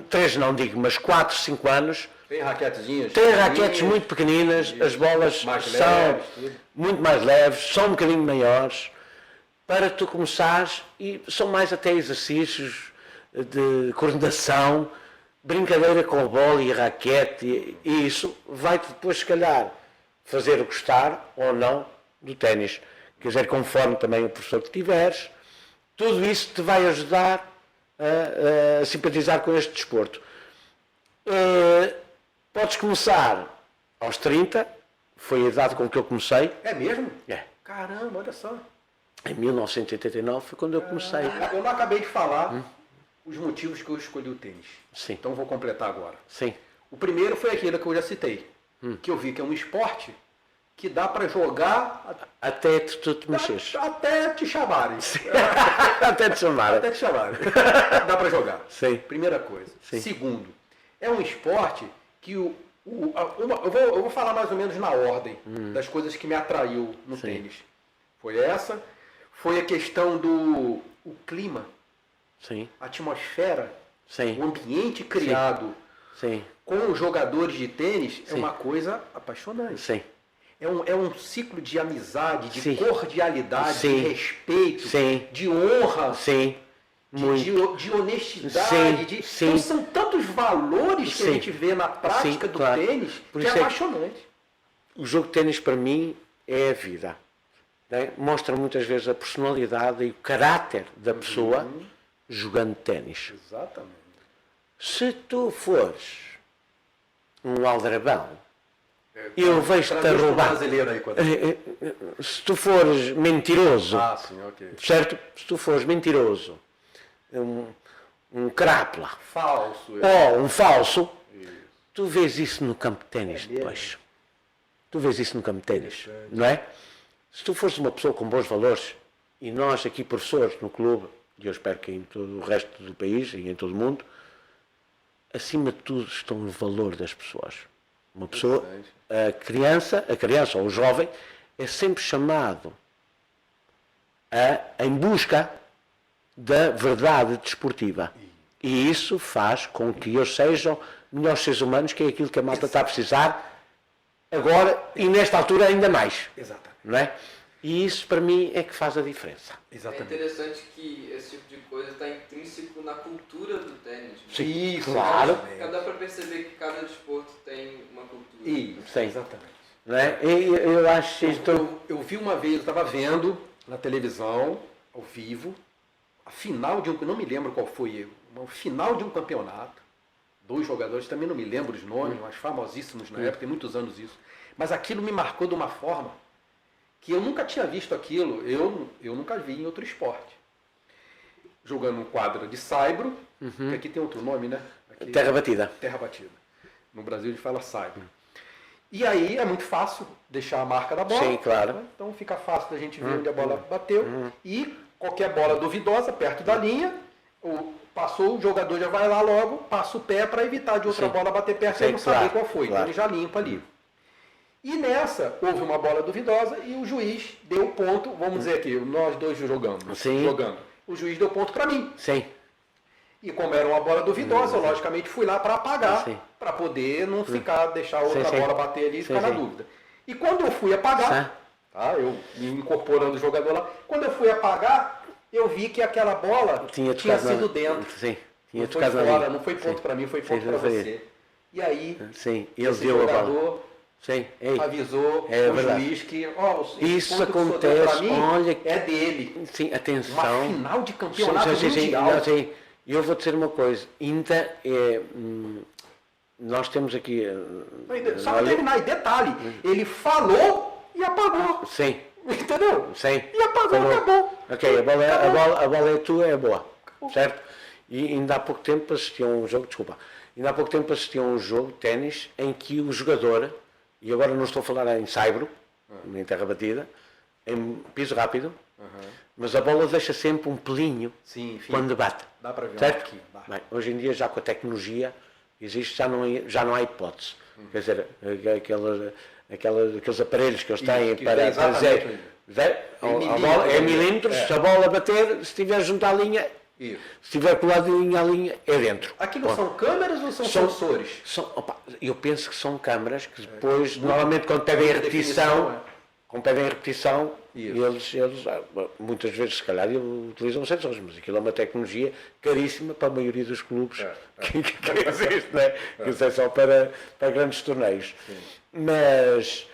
3 não digo, mas 4, 5 anos. Tem raquetezinhas. Tem raquetes muito pequeninas, as bolas mais são leves, tudo. muito mais leves, são um bocadinho maiores, para tu começares, e são mais até exercícios de coordenação, brincadeira com a bola e a raquete, e isso vai-te depois, se calhar, fazer gostar ou não do ténis. Quer dizer, conforme também o professor que tiveres, tudo isso te vai ajudar a simpatizar com este desporto. Podes começar aos 30, foi a idade com que eu comecei. É mesmo? É. Caramba, olha só. Em 1989 foi quando eu comecei. Eu não acabei de falar os motivos que eu escolhi o tênis. Sim. Então vou completar agora. Sim. O primeiro foi aquele que eu já citei. Que eu vi que é um esporte que dá para jogar Até tu te mexeres. até te chamarem. Até te chamar. Até te chamarem. Dá para jogar. Sim. Primeira coisa. Sim. Segundo, é um esporte que eu vou falar mais ou menos na ordem das coisas que me atraiu no tênis. Foi essa, foi a questão do clima, Sim. a atmosfera, Sim. o ambiente criado Sim. com os jogadores de tênis é Sim. uma coisa apaixonante. Sim. É um ciclo de amizade, de Sim. cordialidade, Sim. de respeito, Sim. de honra, Sim. de honestidade. Sim. Então Sim. são tantos valores que a Sim. gente vê na prática Sim, do claro. tênis Por que é isso é que- apaixonante. O jogo de ténis para mim é a vida. Né? Mostra muitas vezes a personalidade e o caráter da pessoa jogando ténis. Exatamente. Se tu fores um aldrabão, eu vejo-te a Traduz pro roubar. brasileiro aí, quando... Se tu fores mentiroso, Ah, sim, ok. certo? Se tu fores mentiroso, um crápula, Falso. ou um falso, tu vês isso no campo de ténis depois. Tu vês isso no campo de ténis, não é? Se tu fores uma pessoa com bons valores, e nós aqui professores no clube, e eu espero que em todo o resto do país e em todo o mundo, acima de tudo estão o valor das pessoas. Uma pessoa, a criança ou o jovem, é sempre chamado em busca da verdade desportiva. E isso faz com que eles sejam melhores seres humanos, que é aquilo que a malta está a precisar agora e nesta altura ainda mais. Exatamente. Não é? E isso para mim é que faz a diferença. É Exatamente. interessante que esse tipo de coisa está intrínseco na cultura do tênis. Né? Sim, claro. Dá para perceber que cada desporto tem uma cultura. Isso, Sim. exatamente. Não é? Eu acho que Eu vi uma vez, eu estava vendo na televisão, ao vivo, a final de não me lembro qual foi, uma final de um campeonato, 2 jogadores, também não me lembro os nomes, mas famosíssimos na época, tem muitos anos isso, mas aquilo me marcou de uma forma que eu nunca tinha visto aquilo, eu nunca vi em outro esporte. Jogando um quadro de saibro, que aqui tem outro nome, né? Aqui, terra batida. terra batida. No Brasil a gente fala saibro. E aí é muito fácil deixar a marca da bola. Sim, claro. Né? Então fica fácil da gente ver onde a bola bateu. E qualquer bola duvidosa, perto da linha, passou, o jogador já vai lá logo, passa o pé para evitar de outra Sim. bola bater perto Sim, e não saber claro, qual foi. claro. Então ele já limpa ali. E nessa, houve uma bola duvidosa e o juiz deu ponto, vamos dizer aqui, nós dois jogando. Sim. O juiz deu ponto para mim. Sim. E como era uma bola duvidosa, eu logicamente fui lá para apagar, Sim. para poder não ficar, deixar outra sim. bola bater ali e Sim, ficar na sim. dúvida. E quando eu fui apagar, tá, eu me incorporando o jogador lá, quando eu fui apagar, eu vi que aquela bola tinha sido dentro. Sim. Tinha Não foi tocado na fora, linha. não foi ponto Sim. para mim, foi Sim, ponto para foi. você. E aí, Sim. Ele esse deu a bola. jogador Sim. Ei. avisou É o verdade. juiz que esse Isso ponto que o senhor deu acontece, pra mim olha, é dele. Sim, Uma atenção. final de campeonato Sim, mundial. não, sim. Eu vou dizer uma coisa. Ainda nós temos aqui. Só para terminar, e detalhe, ele falou e apagou. Sim. Entendeu? Sim. E apagou, Falou. acabou. Ok, a bola é tua, é boa. Certo? E ainda há pouco tempo assisti a um jogo, desculpa, ainda há pouco tempo assisti a um jogo de ténis em que o jogador, e agora não estou a falar em saibro, nem terra batida, em piso rápido, mas a bola deixa sempre um pelinho Sim, enfim. quando bate. Dá para ver um certo? pouquinho, dá. Bem, hoje em dia, já com a tecnologia, existe, já não há hipótese. Quer dizer, aqueles aparelhos que eles têm que para tem exatamente dizer, a milímetros, bola é milímetros, se a bola bater, se estiver junto à linha, Isso. se estiver coladinho à linha, é dentro. Aquilo Bom, são câmeras ou são sensores? eu penso que são câmaras que depois, normalmente quando pedem a repetição, eles muitas vezes, se calhar, utilizam sensores, mas aquilo é uma tecnologia caríssima para a maioria dos clubes que existe, não é? Que isso é só para grandes torneios. Mas,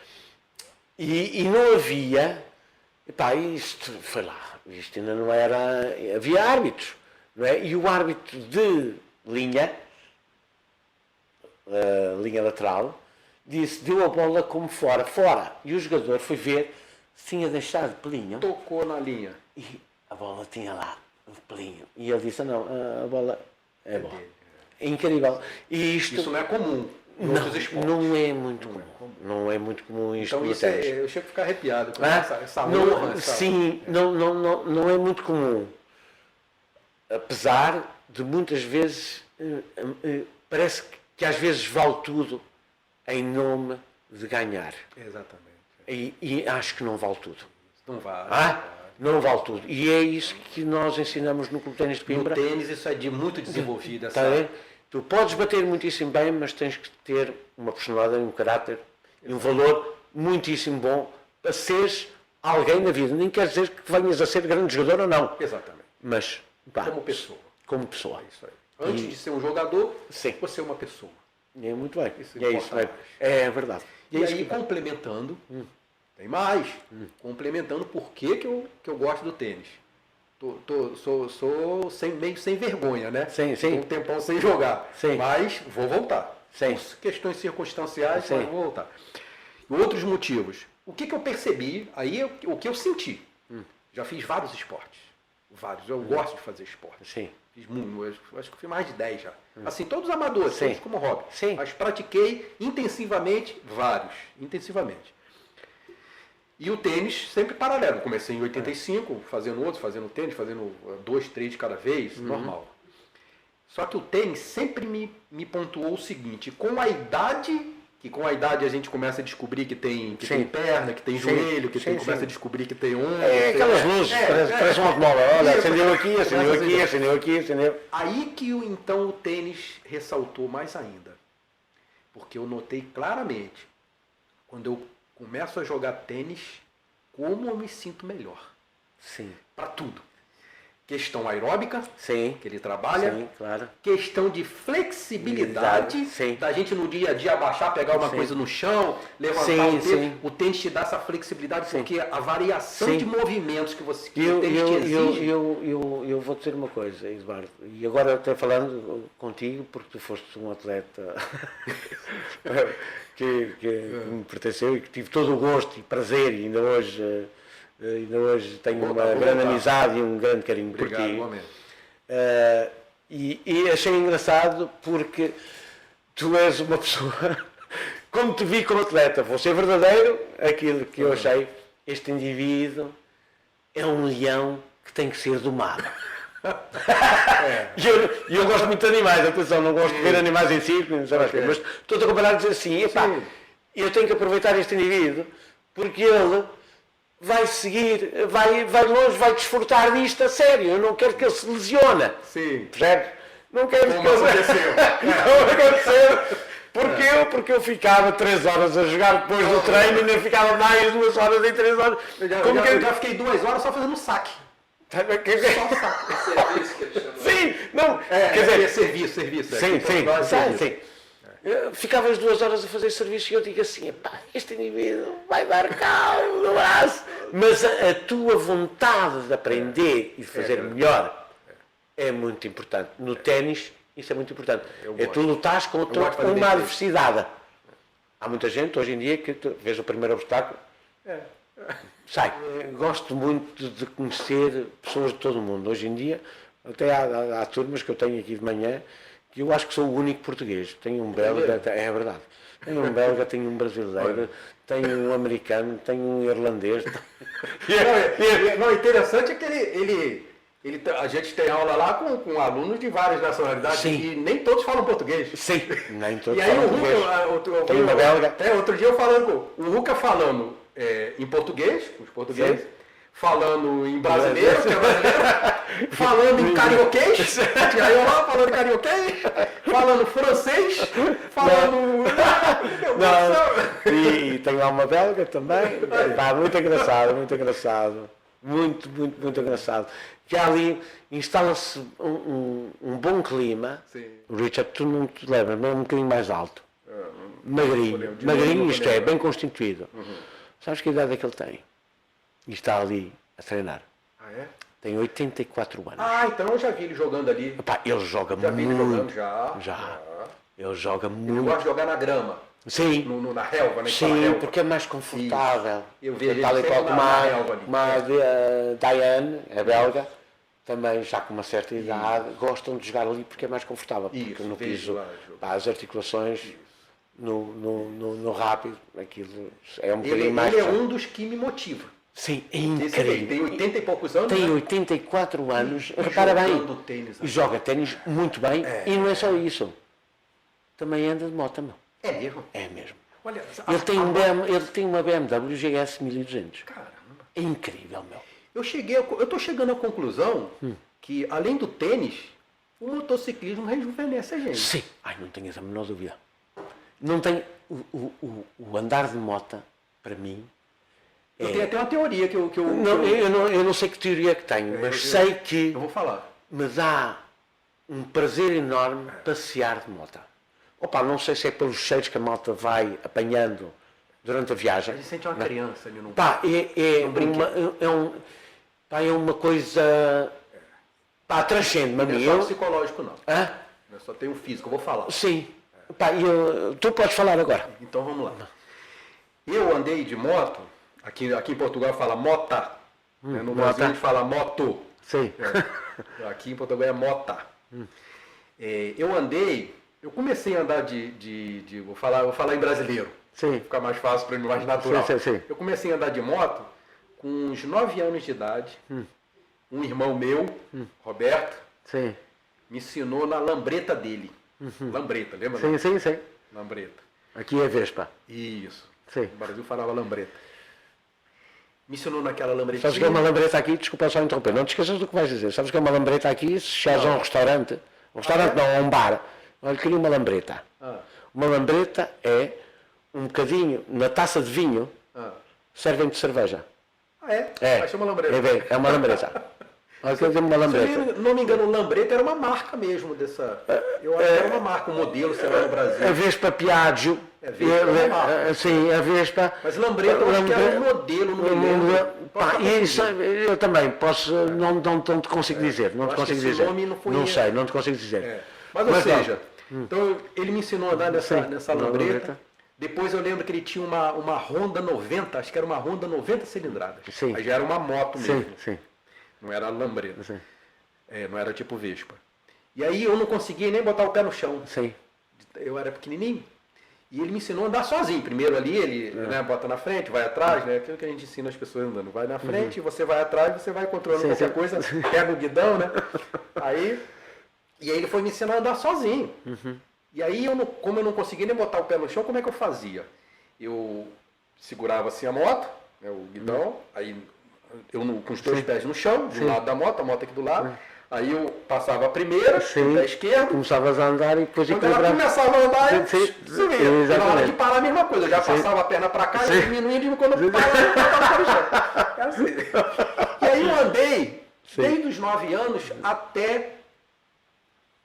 e não havia, isto foi lá, isto ainda não era, havia árbitros, não é? E o árbitro de linha lateral, deu a bola como fora. E o jogador foi ver se tinha deixado pelinho. Tocou na linha. E a bola tinha lá o pelinho. E ele disse, não, a bola é boa. É incrível. E isto Isso não é comum. em outros esportes. Não é muito comum. Não é muito comum isto Então no isso ténis. eu chego a ficar arrepiado com Ah, essa não, honra. sim, não é muito comum. Apesar de muitas vezes, parece que às vezes vale tudo em nome de ganhar. Exatamente. E acho que não vale tudo. Não vale. Não vale tudo. E é isso que nós ensinamos no Clube Ténis de No Coimbra. tênis isso é muito desenvolvido. Está a ver? Tu podes bater muitíssimo bem, mas tens que ter uma personalidade, um caráter e um valor muitíssimo bom para seres alguém na vida. Nem quer dizer que venhas a ser grande jogador ou não. Exatamente. Mas, pá, Como pessoa. como pessoa. Isso aí. Antes de ser um jogador, Sim. você é uma pessoa. É muito bem. Isso E é isso importa mesmo. mais. É verdade. E é isso aí, que- complementando, tem mais. Complementando por que eu gosto do tênis. Sou meio sem vergonha, né? Sim. Tô um tempão sem jogar. Sim. Mas vou voltar. Sim. Por questões circunstanciais, Sim. mas vou voltar. E outros motivos. O que eu percebi, aí o que eu senti. Já fiz vários esportes. Vários. Eu gosto de fazer esporte. Sim. Fiz muito, acho que eu fiz mais de 10 já. Assim, todos amadores, Sim. todos como hobby. Sim. Mas pratiquei intensivamente vários. Intensivamente. E o tênis sempre paralelo. Comecei em 85, fazendo outros, fazendo tênis, fazendo 2, 3 de cada vez, normal. Só que o tênis sempre me pontuou o seguinte, com a idade a gente começa a descobrir que tem Sim. perna, que tem Sim. joelho, que Sim, começa sim. a descobrir que tem ombro. É aquelas luzes, parece um automóvel. Olha, Isso. acendeu aqui, acendeu Começa a aqui, acender. acendeu aqui, acendeu. Aí que então o tênis ressaltou mais ainda. Porque eu notei claramente, quando eu começo a jogar tênis, como eu me sinto melhor. Sim. Para tudo. Questão aeróbica, Sim. que ele trabalha. Sim, claro. Questão de flexibilidade, Sim. da gente no dia a dia abaixar, pegar uma Sim. coisa no chão, levantar Sim, o tênis. sim. O tênis te dá essa flexibilidade, Sim. porque a variação Sim. de movimentos que que Eu, o tênis eu, te eu, exige. eu vou dizer uma coisa, Eduardo, e agora até falando contigo, porque tu foste um atleta que me pertenceu e que tive todo o gosto e prazer, e ainda hoje tenho Vou uma voltar. grande amizade e um grande carinho por Obrigado, ti. igualmente. E achei engraçado porque tu és uma pessoa, como te vi como atleta, vou ser verdadeiro, aquilo que eu achei, este indivíduo é um leão que tem que ser domado. E eu gosto muito de animais, atenção, não gosto de ver animais em circo, não sei mais o quê, mas estou a comparar e dizer assim, epá, Sim. eu tenho que aproveitar este indivíduo porque ele vai seguir, vai longe, vai desfrutar disto a sério, eu não quero que ele se lesione. Sim. Percebe? Não quero Como que ele... aconteceu. Não aconteceu. Porque eu ficava 3 horas a jogar depois do treino e ainda ficava mais 2 horas e 3 horas. Eu já fiquei 2 horas só fazendo saque. Só saque. Serviço que ele chama. Sim, não. Quer Quer dizer, serviço. sim, Serviço. sim. Ficava as 2 horas a fazer serviço e eu digo assim, epá, este indivíduo vai dar cabo no braço. Mas a tua vontade de aprender e de fazer melhor é muito importante. No ténis, isso é muito importante. É tu lutares contra gosto de fazer uma bem adversidade. Há muita gente hoje em dia que tu vês o primeiro obstáculo, sai. Gosto muito de conhecer pessoas de todo o mundo. Hoje em dia, até há turmas que eu tenho aqui de manhã, que eu acho que sou o único português. Tenho um belga, é verdade. Tenho um belga, tenho um brasileiro, tenho um americano, tenho um irlandês. Não, interessante é que a gente tem aula lá com alunos de várias nacionalidades Sim. e nem todos falam português. Sim, nem todos E aí falam o português. Ruka, Tem uma belga. outro dia eu falando, o Ruka falando em português, os portugueses, Sim. falando em brasileiro, que é brasileiro, falando em carioquês, aí eu lá falando carioquês, falando francês, falando... Meu Deus do céu. E tem lá uma belga também. Pá, muito engraçado, muito engraçado. Muito engraçado. Que ali instala-se um bom clima. Sim. O Richard, tu não te lembras, mas é um bocadinho mais alto. Magrinho, de magrinho, novo, isto é, bem constituído. Sabes que idade é que ele tem? E está ali a treinar. Ah, é? Tem 84 anos. Ah, então eu já vi ele jogando ali. Epá, ele joga Já vi ele muito. jogando, já. Ele joga Ele muito. gosta de jogar na grama, Sim. na relva, né? Sim, porque é mais confortável. Eu vejo ele Tal e sempre qual na como a, relva ali. como a Diane, a belga, também já com uma certa idade, gostam de jogar ali porque é mais confortável. Isso, Porque no vejo piso, lá jogar. pá, as articulações no rápido, aquilo é um Ele, bocadinho mais... ele é um dos que me motiva. Sim, é Esse aí, incrível. tem 80 e poucos anos, Tem né? 84 anos, E repara bem, jogando tênis, e joga ténis muito bem, e não é só isso. Também anda de moto, meu. É mesmo? É mesmo. Olha, Ele tem uma BMW GS 1200. Caramba. É incrível, meu. Eu tô chegando à conclusão que, além do tênis, o motociclismo rejuvenesce a gente. Sim. Ai, não tenho essa menor dúvida. Não tem... O andar de moto, para mim... Eu tenho até uma teoria que eu Eu não sei que teoria que tenho, mas sei que vou falar. me dá um prazer enorme passear de moto. Opa, não sei se é pelos cheiros que a moto vai apanhando durante a A viagem. gente sente uma criança ali no... Pá, é uma coisa... Pá, transcende-me a Não mim. é só Eu, psicológico, não. hã? Não é só tem um físico, eu vou falar. Sim. Pá, tu podes falar agora. Então vamos lá. Eu andei de moto, aqui em Portugal fala mota, né? No Brasil a gente fala moto. Sim. Aqui em Portugal é mota. Eu comecei a andar vou falar em brasileiro, Sim. ficar mais fácil para mim, mais natural. Sim. Eu comecei a andar de moto com uns 9 anos de idade. Um irmão meu, Roberto, Sim. me ensinou na lambreta dele. Lambreta, lembra? Sim. Lambreta. Aqui é Vespa. Isso. Sim. O Brasil falava lambreta. Me ensinou naquela lambretinha. Sabes que é uma lambreta aqui? Desculpa só interromper. Não te esqueças do que vais dizer. Sabes que é uma lambreta aqui? Se chegares a um restaurante... não, a um bar. Olha, queria uma lambreta. Uma lambreta é um bocadinho, na taça de vinho, servem-te cerveja. Ah, é? É. Achei uma lambreta. É uma lambreta. Olha, quer dizer uma Se lambreta. eu não me engano, lambreta era uma marca mesmo dessa... Eu acho que era uma marca, um modelo, sei lá, no Brasil. A Vespa Piaggio. Vespa é uma marca. Sim, a Vespa. Mas lambreta eu acho que era um modelo, não me lembro. Pá, isso, eu também posso, não te consigo dizer, não te acho que consigo esse dizer. nome não foi Não esse. sei, não te consigo dizer. Mas, ou seja, então ele me ensinou a andar nessa uma lambreta. lambreta. Depois eu lembro que ele tinha uma Honda 90, acho que era uma Honda 90 cilindradas. Sim. Aí já era uma moto mesmo. Sim. Não era lambreta. Sim. Não era tipo Vespa. E aí eu não conseguia nem botar o pé no chão. Sim. Eu era pequenininho. E ele me ensinou a andar sozinho. Primeiro ali, ele bota na frente, vai atrás, né? Aquilo que a gente ensina as pessoas andando. Vai na frente, você vai atrás, você vai controlando qualquer coisa, pega o guidão, né? E aí ele foi me ensinar a andar sozinho. E aí, como eu não conseguia nem botar o pé no chão, como é que eu fazia? Eu segurava assim a moto, né, o guidão, aí eu com os dois pés no chão, do lado da moto, a moto aqui do lado. Aí eu passava a primeira, com o pé esquerdo. Começavas a andar e depois Quando ela começava a andar, eu Sim, subia. E na hora de exatamente. parar, a mesma coisa. Eu já passava a perna para cá e diminuindo, e quando eu parava, eu botava no chão. É assim. E aí eu andei desde os 9 anos até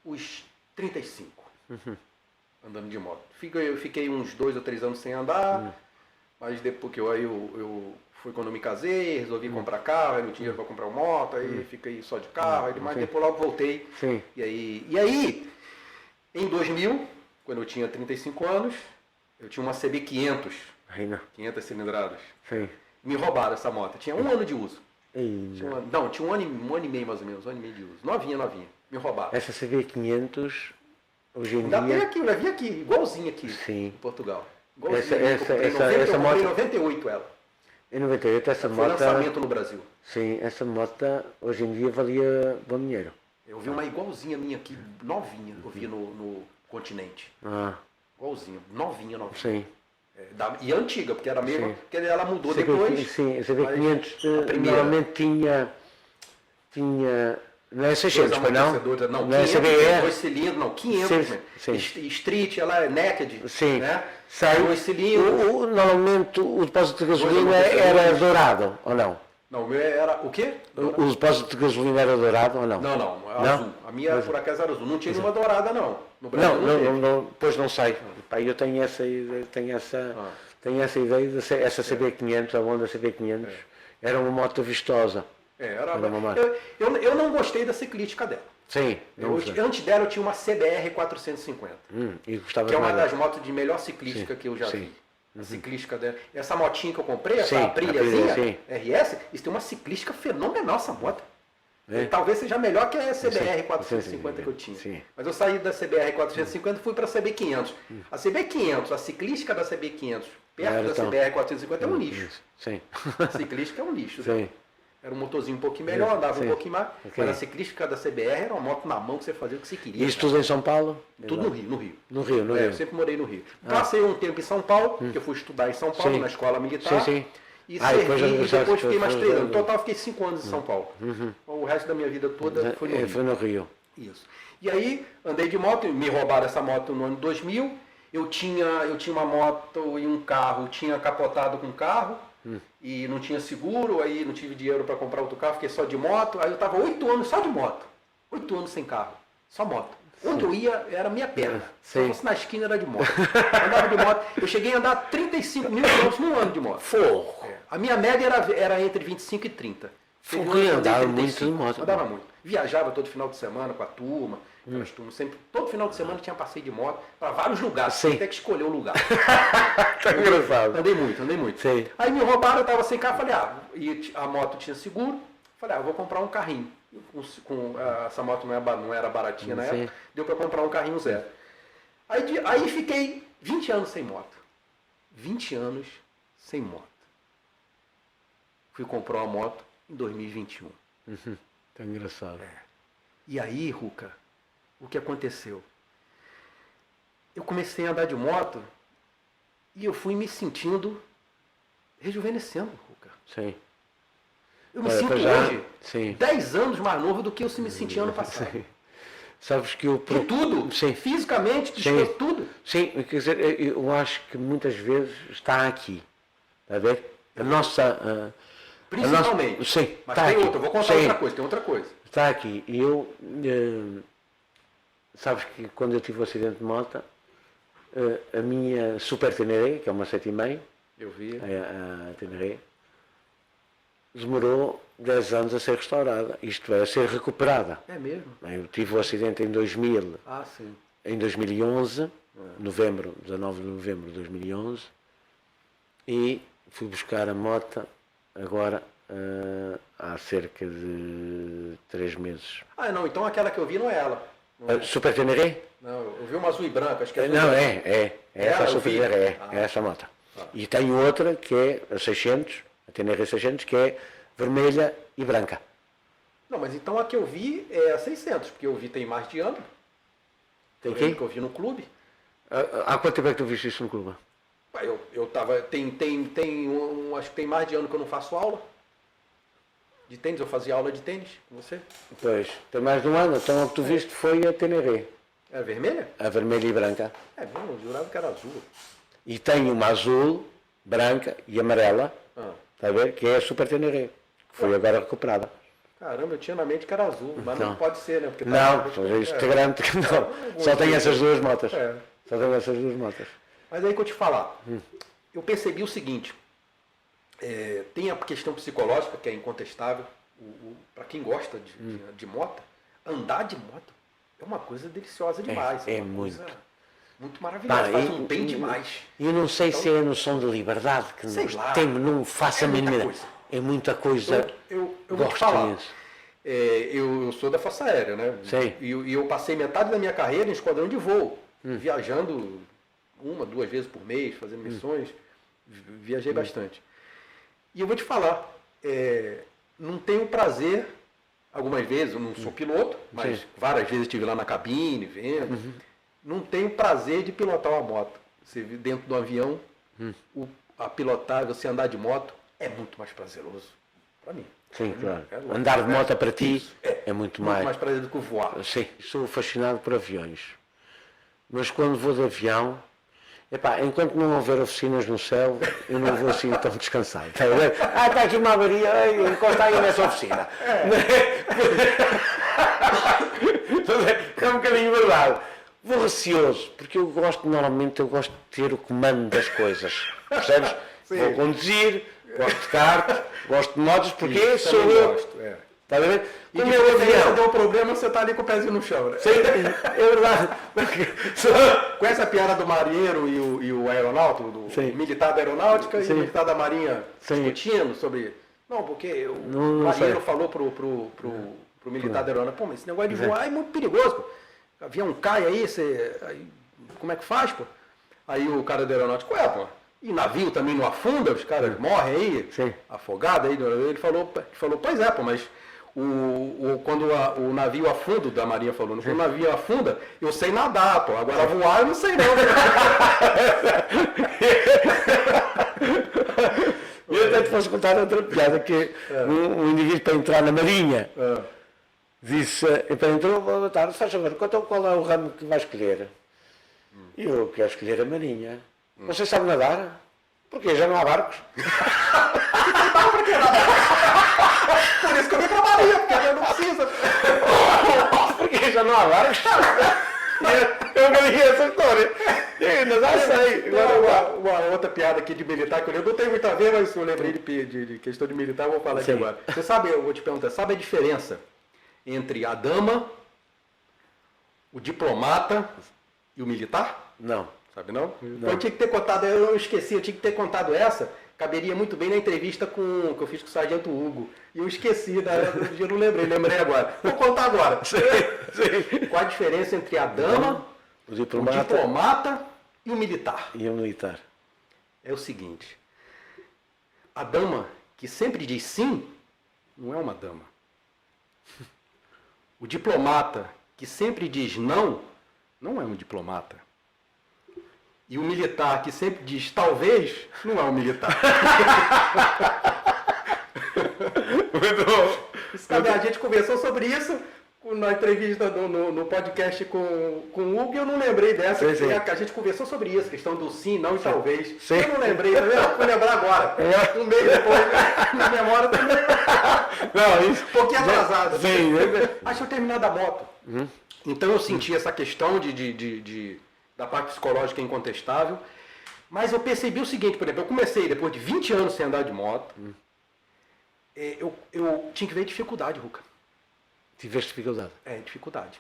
os 35. Andando de moto. Eu fiquei uns 2 ou 3 anos sem andar, mas depois que eu foi quando eu me casei, resolvi comprar carro, aí não tinha dinheiro para comprar uma moto, aí fiquei só de carro, mas depois logo voltei. Sim. E aí, em 2000, quando eu tinha 35 anos, eu tinha uma CB500, Ainda. 500 cilindradas. Sim. Me roubaram essa moto. Tinha um ano de uso. Ainda. Tinha um ano e meio mais ou menos, um ano e meio de uso. Novinha. Me roubaram. Essa CV500, hoje em Ainda tem dia... aqui, eu vi aqui, igualzinho aqui, Sim. em Portugal. Essa Eu comprei moto... em 98 ela. Em 98 essa Foi moto... lançamento no Brasil. Sim, essa moto hoje em dia valia bom dinheiro. Eu vi uma igualzinha minha aqui, novinha, eu vi no Continente. Igualzinha, novinha. Sim. E antiga, porque era a mesma, Sim. porque ela mudou CB, depois. sim, a CV500 a primeira- normalmente tinha... Não é 600, Dois pois não? amortecedores, não, Não é 500, CBR? 2 cilindros, não, 500. Sim, né? Street, ela é naked. Sim. Né? Sai. 2 cilindros. Normalmente o depósito de gasolina amortecedores. era dourado, ou não? Não, o meu era o quê? O depósito de gasolina era dourado ou não? Não, Não? azul. A minha, por acaso, era azul. Não tinha nenhuma dourada, não. No Brasil Não, pois não sei. Pá, eu tenho essa ideia, essa CB500, a Honda CB500, era uma moto vistosa. Era uma marca. eu não gostei da ciclística dela. Sim, Antes dela eu tinha uma CBR 450. e gostava Que é uma mais das motos de melhor ciclística que eu já sim. vi. A ciclística dela. Essa motinha que eu comprei, Sim, essa a Aprilhazinha, Aprilia, sim. RS, isso tem uma ciclística fenomenal essa moto. Talvez seja melhor que a CBR Sim, 450 sim, que eu tinha. sim. Mas eu saí da CBR 450 e fui para a CB500. A CB500, a ciclística da CB500, perto da CBR 450 é um lixo. Sim. A ciclística é um lixo. Sim. Né? Era um motorzinho um pouquinho melhor, andava Sim. um pouquinho mais. Ok. Mas a ciclística da CBR era uma moto na mão que você fazia o que você queria. Isso tudo em São Paulo? Tudo no Rio, no Rio. No Rio, no É, Rio. eu sempre morei no Rio. Passei um tempo em São Paulo, porque eu fui estudar em São Paulo, Sim. na escola militar. Sim, sim. E Ah, depois servi, e regressaste depois fiquei mais para- 3 anos. No total, fiquei 5 anos em São Paulo. O resto da minha vida toda foi no Rio. Foi no Rio. Isso. E aí, andei de moto, me roubaram essa moto no ano 2000. Eu tinha uma moto e um carro, tinha capotado com o carro e não tinha seguro, aí não tive dinheiro para comprar outro carro, fiquei só de moto. Aí eu estava 8 anos só de moto. 8 anos sem carro, só moto. Onde eu ia, era a minha perna. Se eu Sim. fosse na esquina, era de moto. Andava de moto. Eu cheguei a andar 35 mil quilômetros num ano de moto. Forro. A minha média era entre 25 e 30. Teve Foi, um ano que eu andei andava 35, muito de moto. Andava muito. Viajava todo final de semana com a turma, aquelas turmas. Sempre, todo final de semana tinha passeio de moto para vários lugares. Sim. Tinha até que escolher o lugar. Tá engraçado. Andei muito. Sim. Aí me roubaram, eu estava sem carro, falei, e a moto tinha seguro. Falei, eu vou comprar um carrinho. Essa moto não era baratinha na Sim. época, deu para comprar um carrinho zero. Aí fiquei 20 anos sem moto. 20 anos sem moto. Fui comprar uma moto em 2021. Tá engraçado. E aí, Ruca, o que aconteceu? Eu comecei a andar de moto e eu fui me sentindo rejuvenescendo, Ruca. Sim. Eu me Olha, sinto para já- hoje Sim. 10 anos mais novo do que eu me sentia ano passado. Sim. Sabes que o Por tudo, Sim. fisicamente, Sim. tudo. Sim, quer dizer, eu acho que muitas vezes está aqui. Está a ver? A nossa. Principalmente. Sim, Mas está tem aqui. outra, eu vou contar Sim. outra coisa. Está aqui. Eu. Sabes que quando eu tive o acidente de moto, a minha Super Teneré, que é uma 7,5, Eu vi. a Teneré, demorou 10 anos a ser restaurada, isto é, a ser recuperada. É mesmo? Eu tive o acidente em 2000, Ah, sim. em 2011, 19 de novembro de 2011, e fui buscar a moto agora há cerca de 3 meses. Ah, não, então aquela que eu vi não é ela. A Super Teneré? Não, eu vi uma azul e branca, acho que é azul Não, e branca. é essa eu Super vi. Teneré, Ah. é essa moto. E tenho outra que é a 600, a Teneré 600, que é vermelha e branca. Não, mas então a que eu vi é a 600, porque eu vi tem mais de ano. Tem Eu quem? lembro que eu vi no clube. Há quanto tempo é que tu viste isso no clube? Eu tava. Acho que tem mais de ano que eu não faço aula. De tênis, eu fazia aula de tênis com você. Pois, tem mais de um ano, então o que tu viste foi a Teneré, Era vermelha? a vermelha e branca. É mesmo, eu jurava que era azul. E tem uma azul, branca e amarela, Ah, está a ver? Que é a Super Teneré, que foi agora recuperada. caramba, eu tinha na mente que era azul, mas não Não. pode ser, né? Porque Não, isto é grande que não. Só tem essas duas motas. É. Só tem essas duas motas. Mas aí que eu te falar, eu percebi o seguinte, tem a questão psicológica que é incontestável, para quem gosta de moto, andar de moto é uma coisa deliciosa demais. é uma muito. coisa muito maravilhosa, faz um bem e- demais. E eu não sei se é a noção de liberdade que Sei nós lá. temos, não faço É a muita mínima. coisa. É muita coisa. Eu vou te Gosto falar, imenso. eu sou da Força Aérea, né? Sei. E eu passei metade da minha carreira em esquadrão de voo, viajando 1, 2 vezes por mês, fazendo missões, viajei bastante. E eu vou te falar, não tenho prazer, algumas vezes, eu não sou piloto, mas Sim. várias vezes estive lá na cabine, vendo, não tenho prazer de pilotar uma moto. Você vê dentro do avião, a pilotar, você andar de moto, é muito mais prazeroso para mim. Sim, claro. É lógico, Andar de né? moto para ti Isso, é muito Muito mais. mais prazer do que voar. Sim, sou fascinado por aviões. Mas quando vou de avião, enquanto não houver oficinas no céu, eu não vou assim tão descansado. Está a ver? Está aqui uma avaria, encosta aí nessa oficina. É um bocadinho verdade. Vou receoso, porque normalmente eu gosto de ter o comando das coisas. Percebes? Sim. Vou conduzir, gosto de kart, gosto de motos, porque Isso, sou também eu. gosto, Está a ver? E Quando de é o preferência, avião. deu problema, você tá ali com o pezinho no chão, né? Sim, é verdade. Conhece a piada do marinheiro e o aeronauta, do Sim. militar da aeronáutica e Sim. o militar da marinha Sim. discutindo sobre... Não, porque o Não marinheiro sei. falou pro pro militar da aeronáutica, pô, mas esse negócio de voar é muito perigoso, pô. O avião cai aí, aí, como é que faz, pô? Aí o cara da aeronáutica, pô, e navio também não afunda, os caras morrem aí, afogados aí, ele falou, pois é, pô, mas quando o navio afunda, da Marinha falou, quando o navio afunda, eu sei nadar, pô, agora voar eu não sei não. Eu até te posso contar outra piada, que um indivíduo para entrar na Marinha disse, para entrar, boa tarde, faz favor, qual é o ramo que vai escolher? Eu quero escolher a Marinha. Você sabe nadar? Porque já não há barcos. Por isso que eu vim pra Marinha, porque eu não precisa. Porque já não há barcos. Eu ganhei essa história. Eu ainda já sei. Agora, uma outra piada aqui de militar, que eu não tenho muito a ver, mas eu lembrei de questão de militar, eu vou falar aqui agora. Você sabe, eu vou te perguntar, sabe a diferença entre a dama, o diplomata e o militar? Não. Sabe não? Eu tinha que ter contado, eu esqueci, eu tinha que ter contado essa, caberia muito bem na entrevista que eu fiz com o Sargento Hugo. E eu esqueci, eu não lembrei agora. Vou contar agora. Qual a diferença entre a dama, o diplomata e o militar? E o militar. É o seguinte, a dama que sempre diz sim, não é uma dama. O diplomata que sempre diz não, não é um diplomata. E o militar que sempre diz talvez, não é um militar. A gente conversou sobre isso na entrevista no podcast com o Hugo, e eu não lembrei dessa. Sim. A gente conversou sobre isso, questão do sim, não e talvez. Sim. Eu não lembrei, tá vendo? Vou lembrar agora. Um mês depois, na memória também. Não, isso. Um pouquinho atrasado. Sim. Acho que eu terminar da moto. Então eu senti essa questão da parte psicológica incontestável, mas eu percebi o seguinte, por exemplo, eu comecei depois de 20 anos sem andar de moto, eu tinha que ver dificuldade, Ruca. Tiveste dificuldade? É, dificuldade.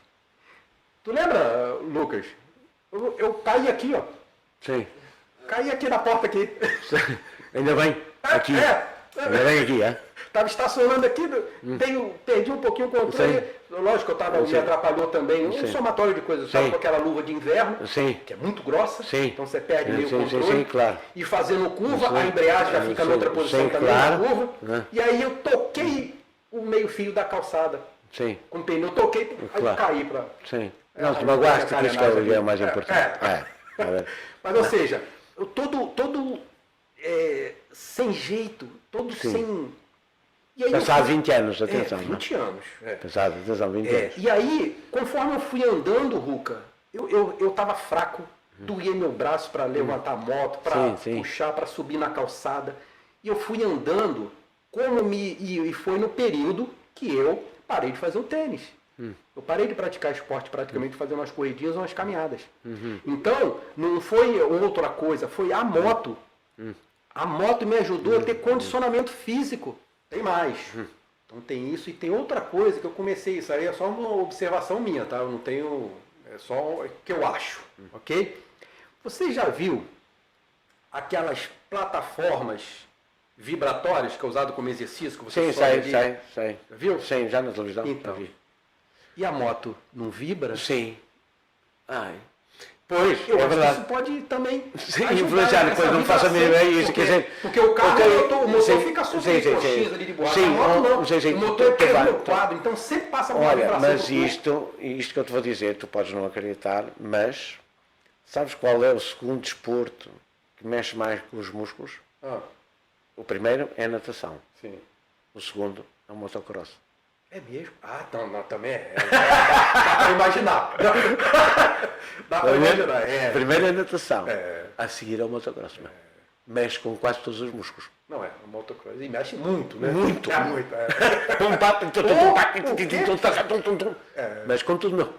Tu lembra, Lucas? Eu caí aqui, ó. Sim. Caí aqui na porta aqui. Ainda bem, aqui. Ainda bem aqui, é? Estava estacionando aqui, perdi um pouquinho o controle. Lógico que me atrapalhou também. Um somatório de coisas. Estava com aquela luva de inverno, que é muito grossa. Então você perde meio o controle. Claro. E fazendo curva, a embreagem já fica noutra posição também na curva. E aí eu toquei o meio fio da calçada. Sim. Com o pneu, toquei, aí caí para... Sim. Não, tu magoaste, que isso que é o mais importante. Mas, ou seja, eu todo sem jeito, todo sem... Passado 20 anos, atenção. 20 anos. Passado, atenção, 20 anos. E aí, conforme eu fui andando, Ruca, eu estava fraco, doía meu braço para levantar a moto, para puxar, para subir na calçada. E eu fui andando, e foi no período que eu parei de fazer o tênis. Eu parei de praticar esporte, praticamente fazendo umas corridinhas ou umas caminhadas. Então, não foi outra coisa, foi a moto. A moto me ajudou a ter condicionamento físico. Tem mais. Então tem isso e tem outra coisa que eu comecei, isso aí é só uma observação minha, tá? Eu não tenho, é só o que eu acho, ok? Você já viu aquelas plataformas vibratórias que é usado como exercício? Que você sei. Viu? Sim, já na televisão. Então. E a moto não vibra? Sim. Pois, eu acho verdade. Que isso pode também influenciar, depois não faço a minha ideia. Isso quer dizer, porque o carro, o motor fica sobre coxinhas ali de borracha. A moto não, o motor é preocupado, então sempre passa uma vibração. Mas isto que eu te vou dizer, tu podes não acreditar, mas sabes qual é o segundo desporto que mexe mais com os músculos? O primeiro é a natação. Sim. O segundo é o motocross. É mesmo? Não, também é. Dá para imaginar. Dá para imaginar. Primeiro é a natação. A seguir é o motocross. Mexe com quase todos os músculos. Não é, o motocross. E mexe muito, né? Muito. Mexe com tudo, não.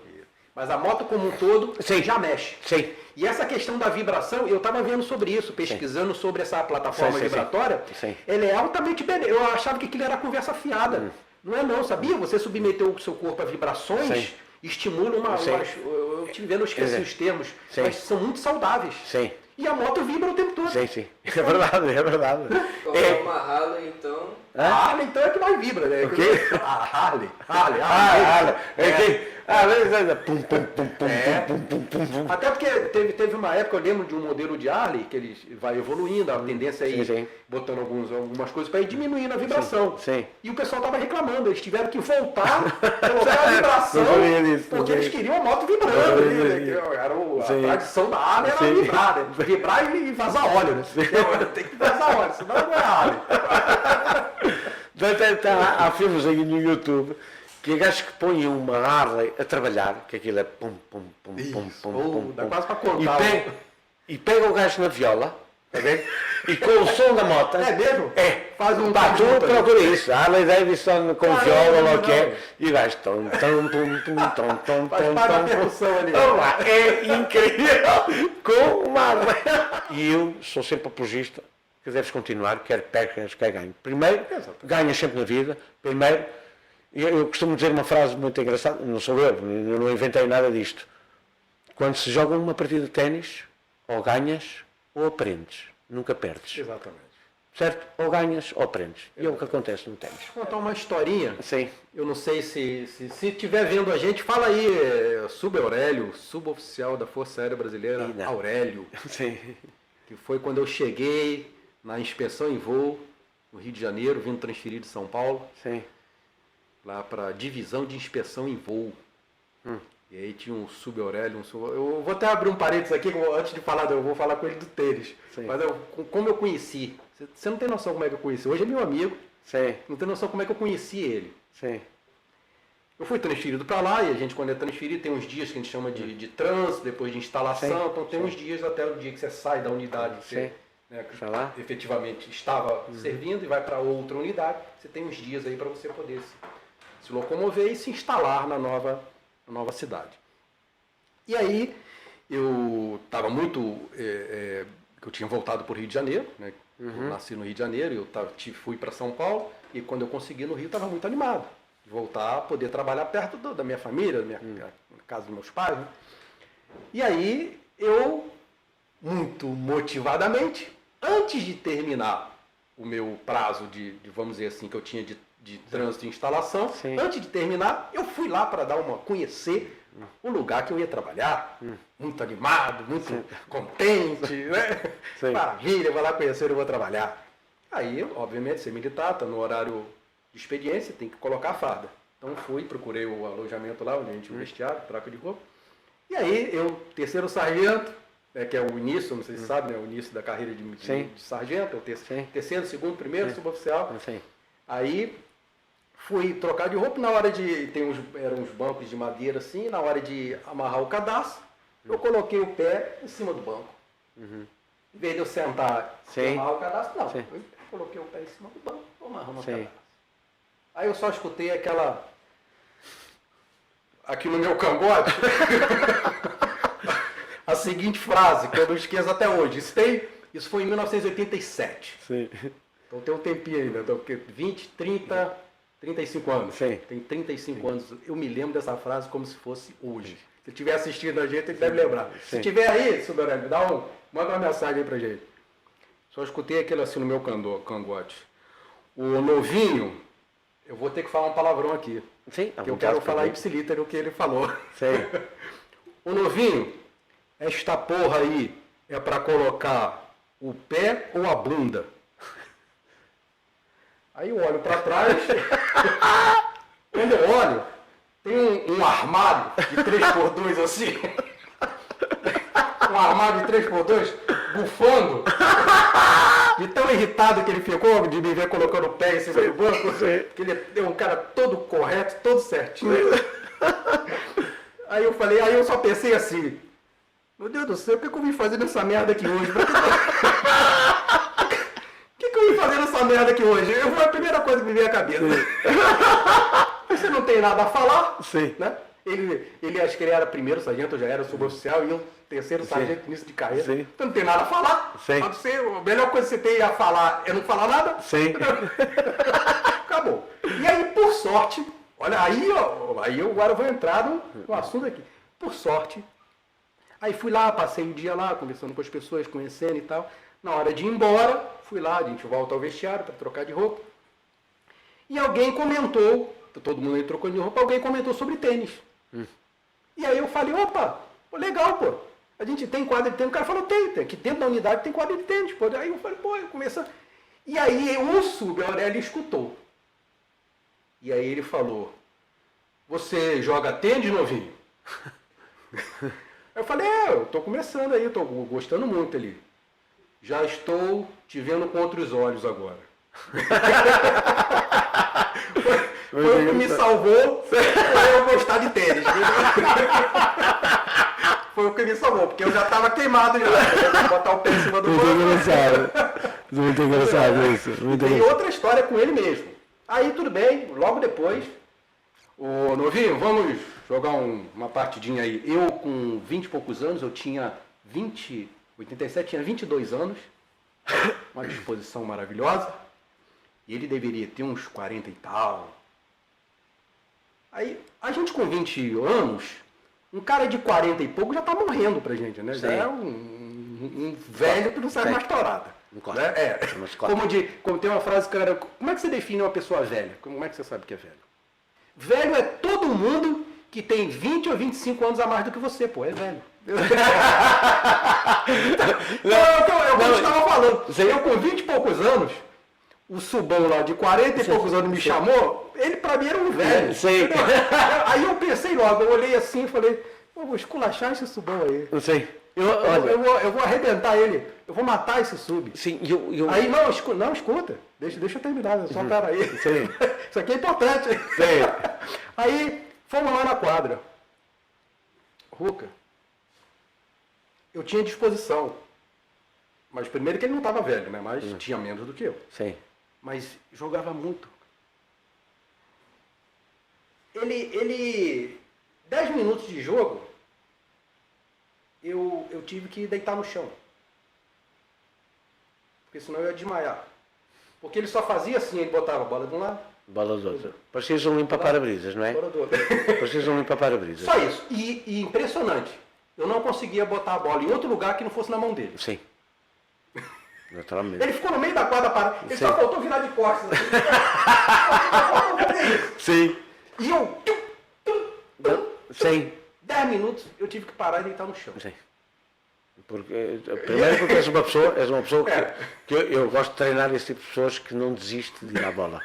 Mas a moto como um todo já mexe. Sim. E essa questão da vibração, eu estava vendo sobre isso, pesquisando sobre essa plataforma vibratória. Ela é altamente benéfica. Eu achava que aquilo era conversa fiada. Não é não, sabia? Você submeteu o seu corpo a vibrações, estimula eu estive vendo, eu esqueci os termos, mas são muito saudáveis. Sim. E a moto vibra o tempo todo. Sim. É verdade, é verdade. Comprar uma Harley, então. A Harley, então, é que mais vibra, né? O quê? A Harley. Pum, pum, pum, pum, É. pum, pum, pum, pum. Até porque teve uma época, eu lembro de um modelo de Harley, que ele vai evoluindo, a tendência é ir sim. botando algumas coisas para ir diminuindo a vibração. Sim. E o pessoal estava reclamando, eles tiveram que voltar, colocar a vibração, Não sabia disso, porque não eles sabia. queriam a moto vibrando. Não sabia ali, né? disso. Que era a Sim. tradição da Harley era Sim. vibrar, né? Vibrar e vazar óleo, né? Tem que vazar óleo, senão não é Harley. Há filmes aí no YouTube que há gajos que põem uma Harley a trabalhar, que aquilo é pum, pum, pum, pum, pum, pum, Dá pum. quase para contar. E pega o gajo na viola, tá vendo? E com o som da moto. É mesmo? Faz um pá, tu procura isso. Harley Davidson com viola, ou o que é. E o gajo tom, tom, tom, tom, tom, tom, Faz parte da tom, percussão ali. tom. É incrível com uma Harley. E eu sou sempre apologista que deves continuar, quer percas, quer ganho. Primeiro, ganhas sempre na vida. Primeiro, eu costumo dizer uma frase muito engraçada, não sou eu não inventei nada disto. Quando se joga uma partida de ténis, ou ganhas ou aprendes, nunca perdes. Exatamente. Certo? Ou ganhas ou aprendes. E é o que acontece no ténis. Vou contar uma historinha. Sim. Eu não sei se estiver vendo a gente, fala aí, Sub-Aurélio, suboficial da Força Aérea Brasileira, Não. Aurélio, Sim. que foi quando eu cheguei na inspeção em voo, no Rio de Janeiro, vindo transferido de São Paulo, Sim. lá para a divisão de inspeção em voo. E aí tinha um Sub-Aurélio, eu vou até abrir um parênteses aqui, antes de falar, eu vou falar com ele do tênis. Sim. Mas como eu conheci, você não tem noção como é que eu conheci. Hoje é meu amigo, Sim. não tem noção como é que eu conheci ele. Sim. Eu fui transferido para lá e a gente, quando é transferido, tem uns dias que a gente chama de trânsito, depois de instalação. Sim, Então tem uns dias até o dia que você sai da unidade que você que Está lá. efetivamente estava servindo e vai para outra unidade. Você tem uns dias aí para você poder se locomover e se instalar na nova cidade. E aí eu estava muito... eu tinha voltado para o Rio de Janeiro, né? Eu nasci no Rio de Janeiro, fui para São Paulo e quando eu consegui no Rio estava muito animado. Voltar a poder trabalhar perto da minha família, da minha casa dos meus pais. Né? E aí eu, muito motivadamente, antes de terminar o meu prazo vamos dizer assim, que eu tinha de trânsito e instalação, Sim. antes de terminar, eu fui lá para conhecer o lugar que eu ia trabalhar. Muito animado, muito contente, né? Sim. Maravilha, vou lá conhecer, eu vou trabalhar. Aí, obviamente, ser militar, está no horário de expediência, tem que colocar a farda. Então fui, procurei o alojamento lá, onde a gente tinha o vestiário, troca de roupa. E aí, eu, terceiro sargento, que é o início, não sei se você sabe, né? O início da carreira de sargento, é o terceiro, segundo, primeiro, suboficial. Sim. Aí fui trocar de roupa, na hora de... eram uns bancos de madeira assim, na hora de amarrar o cadastro, eu coloquei o pé em cima do banco. Em vez de eu sentar e amarrar o cadastro, não. Sim. Eu coloquei o pé em cima do banco, vou amarrando o Sim. cadastro. Aí eu só escutei aqui no meu cangote, a seguinte frase, que eu não esqueço até hoje. Isso foi em 1987. Sim. Então tem um tempinho ainda, então, 20, 30, 35 anos. Sim. Tem 35 anos. Eu me lembro dessa frase como se fosse hoje. Se estiver assistindo a gente, ele deve lembrar. Se estiver aí, Sub-Aurélio, manda uma mensagem aí pra gente. Só escutei aquilo assim no meu cangote. O novinho, eu vou ter que falar um palavrão aqui. Sim. Que eu quero falar ipsiliter o que ele falou. Sim. O novinho, esta porra aí é para colocar o pé ou a bunda? Aí eu olho para trás, quando eu olho, tem um armário de 3x2 assim, um armário de 3x2, bufando, de tão irritado que ele ficou de me ver colocando o pé em cima do banco, que ele é um cara todo correto, todo certinho. Aí eu só pensei assim, meu Deus do céu, o que eu vim fazer nessa merda aqui hoje? O que eu vim fazer nessa merda aqui hoje? Foi a primeira coisa que me veio à cabeça. Você não tem nada a falar, Sim. né? Ele acho que ele era primeiro sargento, eu já era suboficial, e eu terceiro sargento início de carreira. Sim. Então não tem nada a falar. Sim. Pode ser, a melhor coisa que você tem a falar é não falar nada. Sim. Acabou. E aí, por sorte, olha, aí eu agora vou entrar no assunto aqui. Por sorte, aí fui lá, passei o dia lá, conversando com as pessoas, conhecendo e tal. Na hora de ir embora, fui lá, a gente volta ao vestiário para trocar de roupa. E alguém comentou, todo mundo aí trocou de roupa, alguém comentou sobre tênis. E aí eu falei, opa, pô, legal, pô. A gente tem quadra de tênis. O cara falou, tem. Aqui dentro da unidade tem quadra de tênis, pô. Aí eu falei, pô, começa. E aí o Subaurélio escutou. E aí ele falou, você joga tênis, novinho? Eu falei, eu tô começando aí, eu tô gostando muito ali. Já estou te vendo com outros olhos agora. Foi o que me salvou pra eu gostar de tênis. Foi o que me salvou, porque eu já estava queimado já. Eu ia botar o pé em cima do Muito banco. engraçado. Muito engraçado isso. Muito Tem engraçado. outra história com ele mesmo. Aí tudo bem, logo depois, ô novinho, vamos jogar uma partidinha aí. Eu com 20 e poucos anos, eu tinha 87, tinha 22 anos, uma disposição maravilhosa, e ele deveria ter uns 40 e tal. Aí, a gente com 20 anos, um cara de 40 e pouco já tá morrendo pra gente, né? Já Sim. é um velho que não sai Sim. mais torada. Um corte. Né? É. Chama-se corte. Como tem uma frase, cara, como é que você define uma pessoa velha? Como é que você sabe que é velho? Velho é todo mundo que tem 20 ou 25 anos a mais do que você, pô, é velho. Eu estava falando, eu com 20 e poucos anos, o Subão lá de 40 e poucos anos me chamou, ele pra mim era um velho. Sei. Entendeu? Aí eu pensei logo, eu olhei assim e falei, pô, vou esculachar esse Subão aí. Não sei. Eu vou arrebentar ele, eu vou matar esse sub. Sim, Aí não, escuta, deixa eu terminar, só pera aí. Sim. Isso aqui é importante. Sim. Aí fomos lá na quadra. Ruca, eu tinha disposição. Mas primeiro que ele não estava velho, né? Mas tinha menos do que eu. Sim. Mas jogava muito. Ele 10 minutos de jogo, eu tive que deitar no chão. Porque senão eu ia desmaiar. Porque ele só fazia assim, ele botava a bola de um lado, Bola do outro. Parecia um limpa-para-brisas, não é? bola do outro. Parecia um limpa-para-brisas. Só isso. E impressionante. Eu não conseguia botar a bola em outro lugar que não fosse na mão dele. Sim. Naturalmente. Ele ficou no meio da quadra parado. Ele só Sim. faltou virar de costas. Assim. Sim. E eu... Sim. 10 minutos eu tive que parar e deitar no chão. Sim. Primeiro porque és uma pessoa que eu gosto de treinar esse tipo de pessoas que não desiste de ir à bola.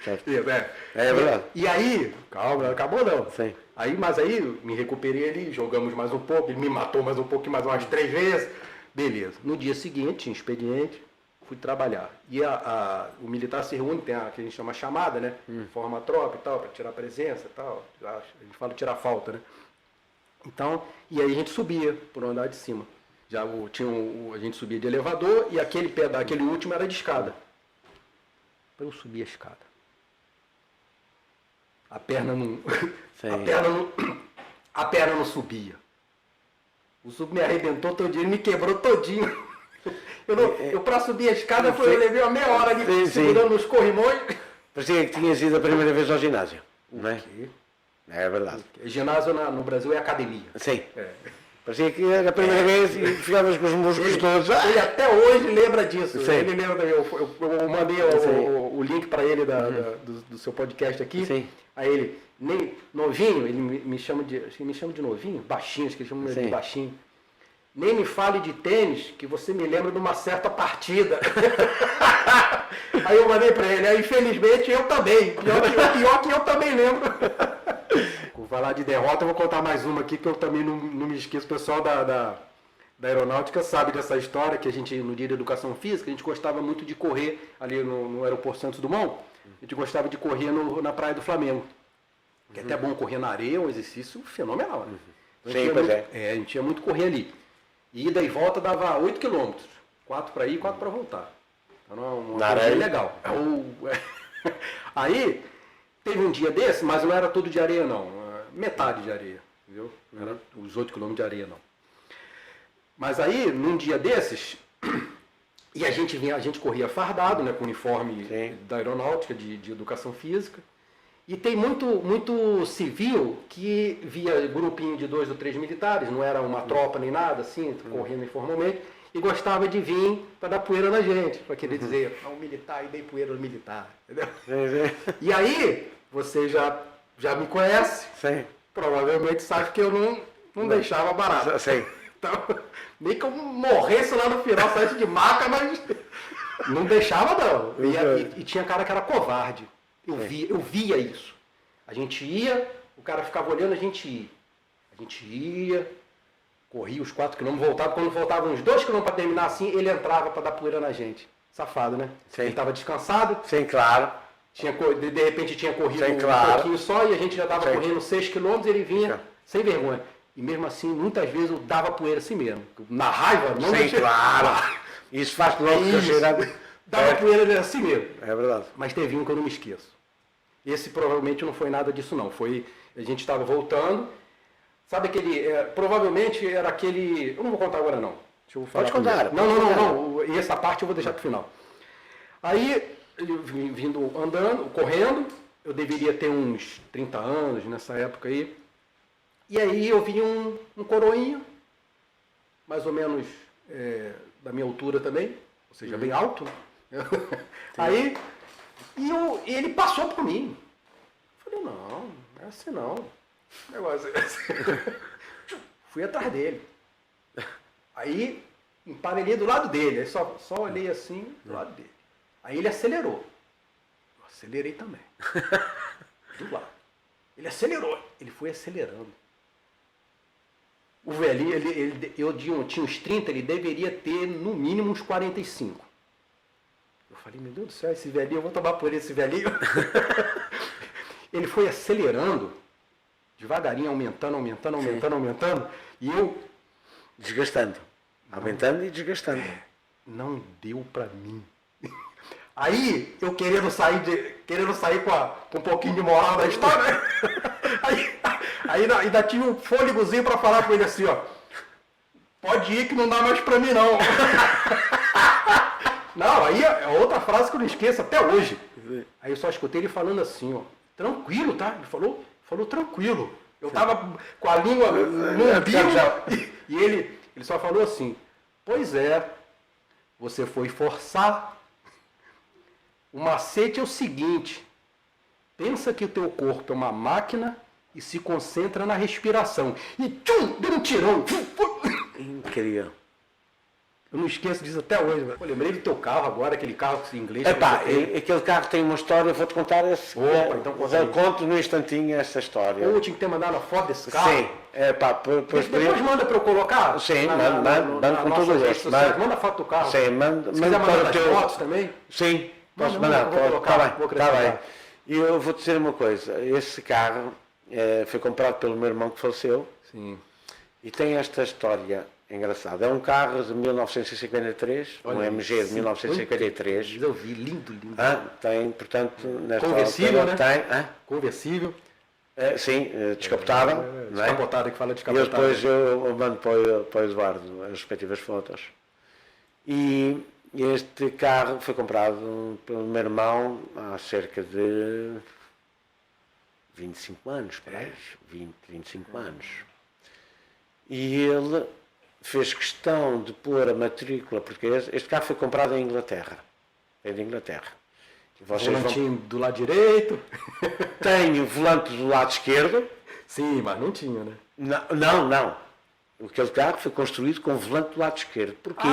Certo? É verdade. E aí, calma, não acabou não. Sim. Mas aí me recuperei ali, jogamos mais um pouco, ele me matou mais um pouco, mais umas 3 vezes. Beleza. No dia seguinte, tinha expediente, fui trabalhar. E o militar se reúne, tem a que a gente chama chamada, né? Forma a tropa e tal, para tirar presença e tal. A gente fala tirar falta, né? Então, e aí a gente subia por um andar de cima. A gente subia de elevador e aquele último era de escada. Eu subi a escada. A perna não. A perna não subia. O sub me arrebentou todinho, ele me quebrou todinho. Eu pra subir a escada eu levei uma meia hora ali segurando os corrimões. Parecia que tinha sido a primeira vez ao ginásio, não é? É verdade. Ginásio no Brasil é academia. Sim. Parecia que era a primeira vez e ficavas com os músculos todos. Ele até hoje lembra disso. Sim. Ele lembra, eu mandei o link para ele do seu podcast aqui. Sim. Aí ele, nem novinho, ele me chama de novinho, baixinho, acho que ele chama de baixinho. Nem me fale de tênis, que você me lembra de uma certa partida. Aí eu mandei para ele, aí infelizmente eu também. Pior que eu também lembro. Vou falar de derrota, eu vou contar mais uma aqui, que eu também não me esqueço. O pessoal da aeronáutica sabe dessa história, que a gente, no dia de educação física, a gente gostava muito de correr ali no aeroporto Santos Dumont. A gente gostava de correr na Praia do Flamengo. Que é até bom correr na areia, é um exercício fenomenal. Né? Então, a gente ia muito correr ali. E ida e volta dava 8 quilômetros. 4 para ir e 4 para voltar. Então, uma coisa legal. Aí, teve um dia desse, mas não era todo de areia não. Metade de areia. Viu? Não era os 8 quilômetros de areia não. Mas aí, num dia desses, e a gente corria fardado, né, com o uniforme da aeronáutica, de educação física. E tem muito civil que via grupinho de 2 ou 3 militares, não era uma tropa nem nada, assim, correndo informalmente. e gostava de vir para dar poeira na gente, para querer dizer, um militar e dei poeira no militar, entendeu? E aí, você já me conhece, Sim. provavelmente sabe que eu não deixava barato. Sim. Então, nem que eu morresse lá no final, saísse de maca, mas não deixava não. E tinha cara que era covarde. Eu via isso. A gente ia, o cara ficava olhando, a gente ia. A gente ia, corria os 4 km, voltava. Quando faltavam uns 2 km para terminar assim, ele entrava para dar poeira na gente. Safado, né? Sim. Ele estava descansado. Sim, claro. De repente tinha corrido Sim, um claro. pouquinho só e a gente já estava Sim. correndo 6 km e ele vinha Sim. sem vergonha. E mesmo assim, muitas vezes eu dava poeira assim mesmo. Na raiva, não Sim, deixei- claro. Isso faz logo que eu Isso. cheirar. Dava poeira assim mesmo. É verdade. Mas teve um que eu não me esqueço. Esse provavelmente não foi nada disso não. A gente estava voltando. Sabe aquele... provavelmente era aquele... Eu não vou contar agora não. Deixa eu falar Pode contar. primeiro. Não. E essa parte eu vou deixar para o final. Aí, eu vindo andando, correndo, eu deveria ter uns 30 anos nessa época aí. E aí eu vi um coroinha, mais ou menos da minha altura também, ou seja, bem alto. Aí, e ele passou por mim. Eu falei, não é assim não. O negócio é assim. Fui atrás dele. Aí, emparelhei do lado dele, aí só olhei assim do lado dele. Aí ele acelerou. Eu acelerei também. Do lado. Ele acelerou. Ele foi acelerando. O velhinho, eu tinha uns 30, ele deveria ter no mínimo uns 45. Eu falei, meu Deus do céu, esse velhinho, eu vou tomar por esse velhinho. Ele foi acelerando, devagarinho, aumentando. E eu... Desgastando. Aumentando e desgastando. Não deu pra mim. Aí, eu querendo sair com um pouquinho de moral da história, aí ainda tinha um fôlegozinho pra falar com ele assim, ó. Pode ir que não dá mais pra mim, não. Não, aí é outra frase que eu não esqueço até hoje. Aí eu só escutei ele falando assim, ó. Tranquilo, tá? Ele falou tranquilo. Eu tava com a língua no umbigo e ele só falou assim, pois é, você foi forçar. O macete é o seguinte, pensa que o teu corpo é uma máquina e se concentra na respiração. E tchum, deu um tirão. Incrível. Eu não esqueço disso até hoje. Eu lembrei do teu carro agora, aquele carro em inglês. Epá, aquele carro tem uma história, vou-te contar esse. Opa, então conta aí. Eu conto no instantinho essa história. Ou eu tinha que ter mandado a foto desse carro. Sim, depois manda para eu colocar? Sim, manda com todo o gosto. Manda a foto do carro. Sim, manda. Se quiser mandar as fotos também? Sim, posso Manda, mandar. vou colocar, vou Está bem. acrescentar. E eu vou dizer uma coisa, esse carro foi comprado pelo meu irmão que faleceu. Sim. E tem esta história engraçada. É um carro de 1953, um MG de 1953. Eu vi, lindo. Tem, portanto, nesta Conversível, altura, né? tem. Conversível. Sim, descapotável. não é? Descapotado, que fala E descapotado. depois eu mando para o Eduardo as respectivas fotos. E este carro foi comprado pelo meu irmão há cerca de 25 anos, para aí, 25 anos. E ele fez questão de pôr a matrícula portuguesa. Este carro foi comprado em Inglaterra. É de Inglaterra. E vocês Volantinho do lado direito. Tem o volante do lado esquerdo. Sim, mas não tinha, né? Não. Aquele carro foi construído com o volante do lado esquerdo. Porquê?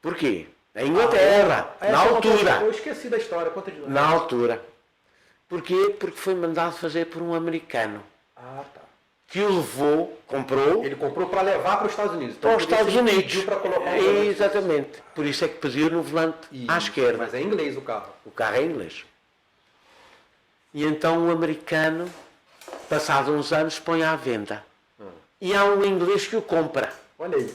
Porquê? Na Inglaterra, na altura. Eu esqueci da história, conta de novo. Na altura. Porquê? Porque foi mandado fazer por um americano. Ah, tá. Que o levou, comprou, Ele comprou para levar para os Estados Unidos. para os Estados Unidos. Pediu para colocar um volante. Exatamente. Por isso é que pediu no volante à esquerda. Mas é em inglês o carro. O carro é inglês. E então o americano, passado uns anos, põe à venda. E há um inglês que o compra. Olha aí.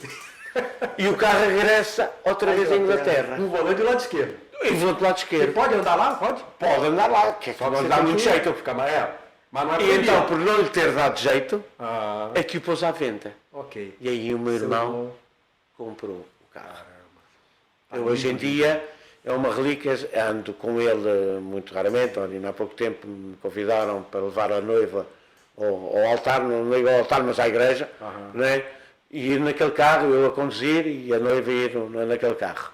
E o carro regressa outra vez à Inglaterra. Um volante do lado esquerdo. E o volante do lado esquerdo. Ele pode andar lá? Pode? Pode andar lá, que é que não dá muito jeito. Fica mais. Mas não é E proibido. então, por não lhe ter dado jeito, Ah, é que o pôs à venda. ok. E aí o meu Seu irmão irmão. comprou o carro. Eu hoje em dia é uma relíquia, ando com ele muito raramente. Ainda há pouco tempo me convidaram para levar a noiva ao altar, não ligo ao altar, mas à igreja, não é? E ir naquele carro, eu a conduzir e a noiva a ir naquele carro.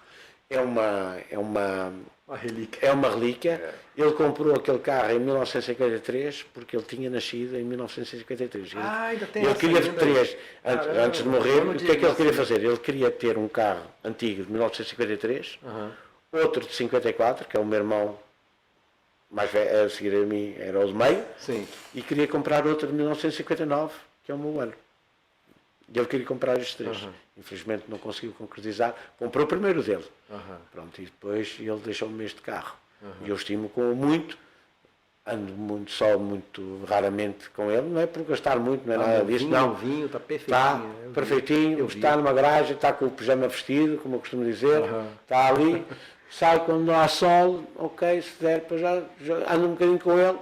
É uma relíquia. É uma relíquia. Ele comprou aquele carro em 1953 porque ele tinha nascido em 1953. Ainda tem Ele essa queria ainda. antes de morrer, eu o não que é que ele digo queria assim. fazer? Ele queria ter um carro antigo de 1953, outro de 54, que é o meu irmão mais velho, a seguir a mim era o de meio, Sim. e queria comprar outro de 1959, que é o meu ano. E ele queria comprar estes três. Infelizmente não conseguiu concretizar. Comprou o primeiro dele. Pronto, e depois ele deixou-me este carro. E eu estimo com muito. Ando muito raramente com ele. Não é por gastar muito, não é nada disso. Não. Vinho, está perfeitinho. Está perfeitinho. Está numa garagem, está com o pijama vestido, como eu costumo dizer. Está ali. Sai quando há sol. Ok, se der, para já ando um bocadinho com ele.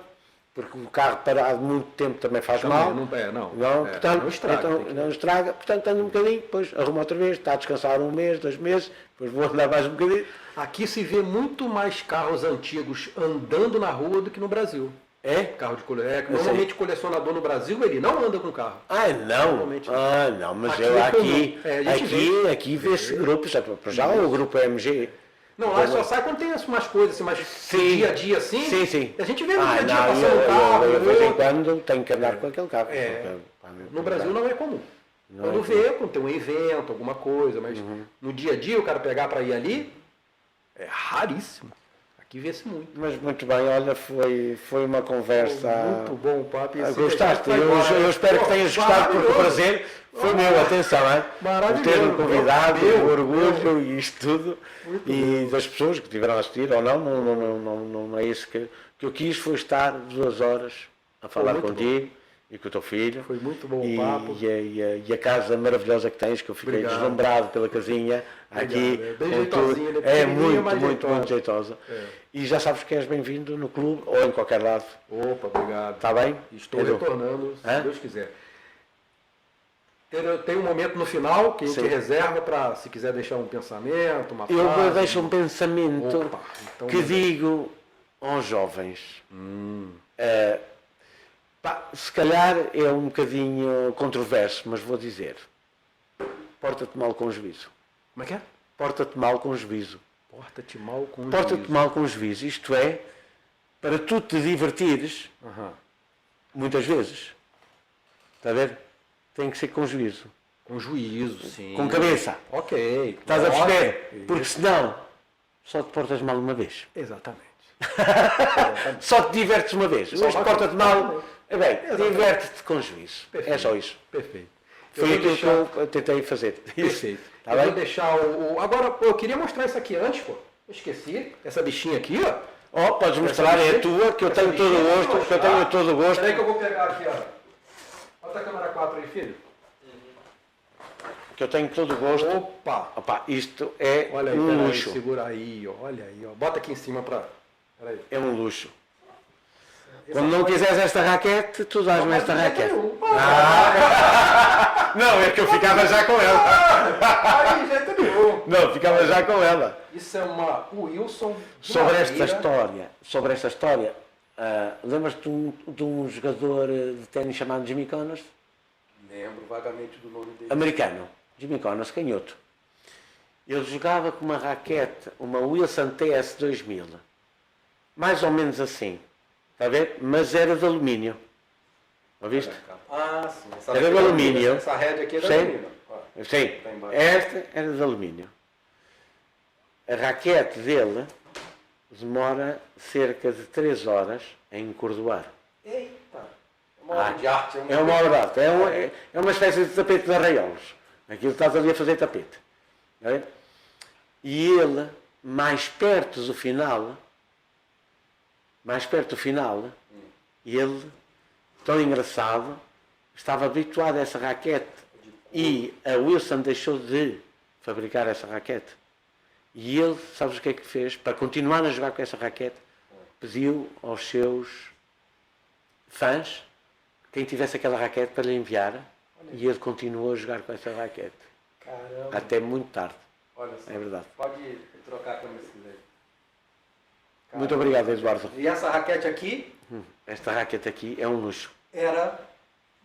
Porque o carro parado muito tempo também faz mal. Portanto, não estraga. Não estraga. Portanto, anda um bocadinho, depois arruma outra vez, está a descansar um mês, 2 meses, depois vou andar mais um bocadinho. Aqui se vê muito mais carros antigos andando na rua do que no Brasil. É? Carro de colecionador. Normalmente o colecionador no Brasil, ele não anda com carro. Não? Não, mas Aqui eu é aqui vê-se grupos, já o grupo MG. Não, lá só sai quando tem umas coisas assim, mas dia a dia assim. Sim. A gente vê no dia a dia passando um carro. Eu, de vez em quando tenho que andar com aquele carro. No Brasil não é comum. Quando quando tem um evento, alguma coisa, mas no dia a dia o cara pegar para ir ali, é raríssimo. Aqui vê-se muito. Mas muito bem, olha, foi uma conversa. Muito bom o papo. Gostaste? Eu espero que tenhas gostado, porque o prazer foi meu, atenção, por ter-me convidado, o orgulho e isto tudo. E das pessoas que tiveram a assistir ou não é isso que eu quis, foi estar 2 horas a falar contigo e com o teu filho. Foi muito bom o papo. E a casa maravilhosa que tens, que eu fiquei deslumbrado pela casinha aqui. Bem jeitosinha, É muito jeitosa. E já sabes que és bem-vindo no clube ou em qualquer lado. Opa, obrigado. Está bem? Estou retornando, se Deus quiser. Tem um momento no final que a gente reserva para, se quiser deixar um pensamento, uma frase. Eu deixo um pensamento que digo aos jovens. Se calhar é um bocadinho controverso, mas vou dizer. Porta-te mal com juízo. Como é que é? Porta-te mal com juízo. Porta-te mal com juízo. Porta-te mal com juízo. Isto é, para tu te divertires, muitas vezes, está a ver? Tem que ser com juízo. Com juízo, sim. Com cabeça. Ok. Estás a perceber? Porque senão, só te portas mal uma vez. Exatamente. Só te divertes uma vez. Hoje porta-te mal. Diverte-te com juízo. Perfeito. É só isso. Perfeito. Foi aquilo que eu tentei fazer. Perfeito. Tá eu bem? vou deixar Agora, eu queria mostrar isso aqui antes, pô. Eu esqueci. Essa bichinha aqui, ó. Podes mostrar, é a tua, que eu tenho todo o gosto. Espera aí que eu vou pegar aqui, ó. Bota a câmera 4 aí, filho. Que eu tenho todo o gosto. Opa. Isto é Olha aí, um luxo. Segura aí, ó. Olha aí, ó. Bota aqui em cima pra... Peraí. É um luxo. Quando não quiseres esta raquete, tu dás-me esta raquete. Não, é que eu ficava já com ela. Aí, jeito nenhum. Não, ficava já com ela. Isso é uma Wilson Sobre esta história, lembras-te de um jogador de ténis chamado Jimmy Connors? Lembro vagamente do nome dele. Americano. Jimmy Connors, canhoto. Ele jogava com uma raquete, uma Wilson TS 2000. Mais ou menos assim. Está a ver? Mas era de alumínio. Ouviste? Sim. Era de alumínio. Essa rede aqui é de alumínio. Sim. Esta era de alumínio. A raquete dele demora cerca de 3 horas em encordoar. Eita! É uma obra de arte. É uma obra de arte. É uma espécie de tapete de arraiolos. Aquilo estás ali a fazer tapete. Está a ver? E ele, mais perto do final, ele, tão engraçado, estava habituado a essa raquete e a Wilson deixou de fabricar essa raquete. E ele, sabes o que é que fez? Para continuar a jogar com essa raquete, pediu aos seus fãs, quem tivesse aquela raquete, para lhe enviar, e ele continuou a jogar com essa raquete. Caramba. Até muito tarde. Olha só. É verdade. Pode trocar a câmera se quiser. Muito obrigado, Eduardo. E essa raquete aqui Esta raquete aqui é um luxo. era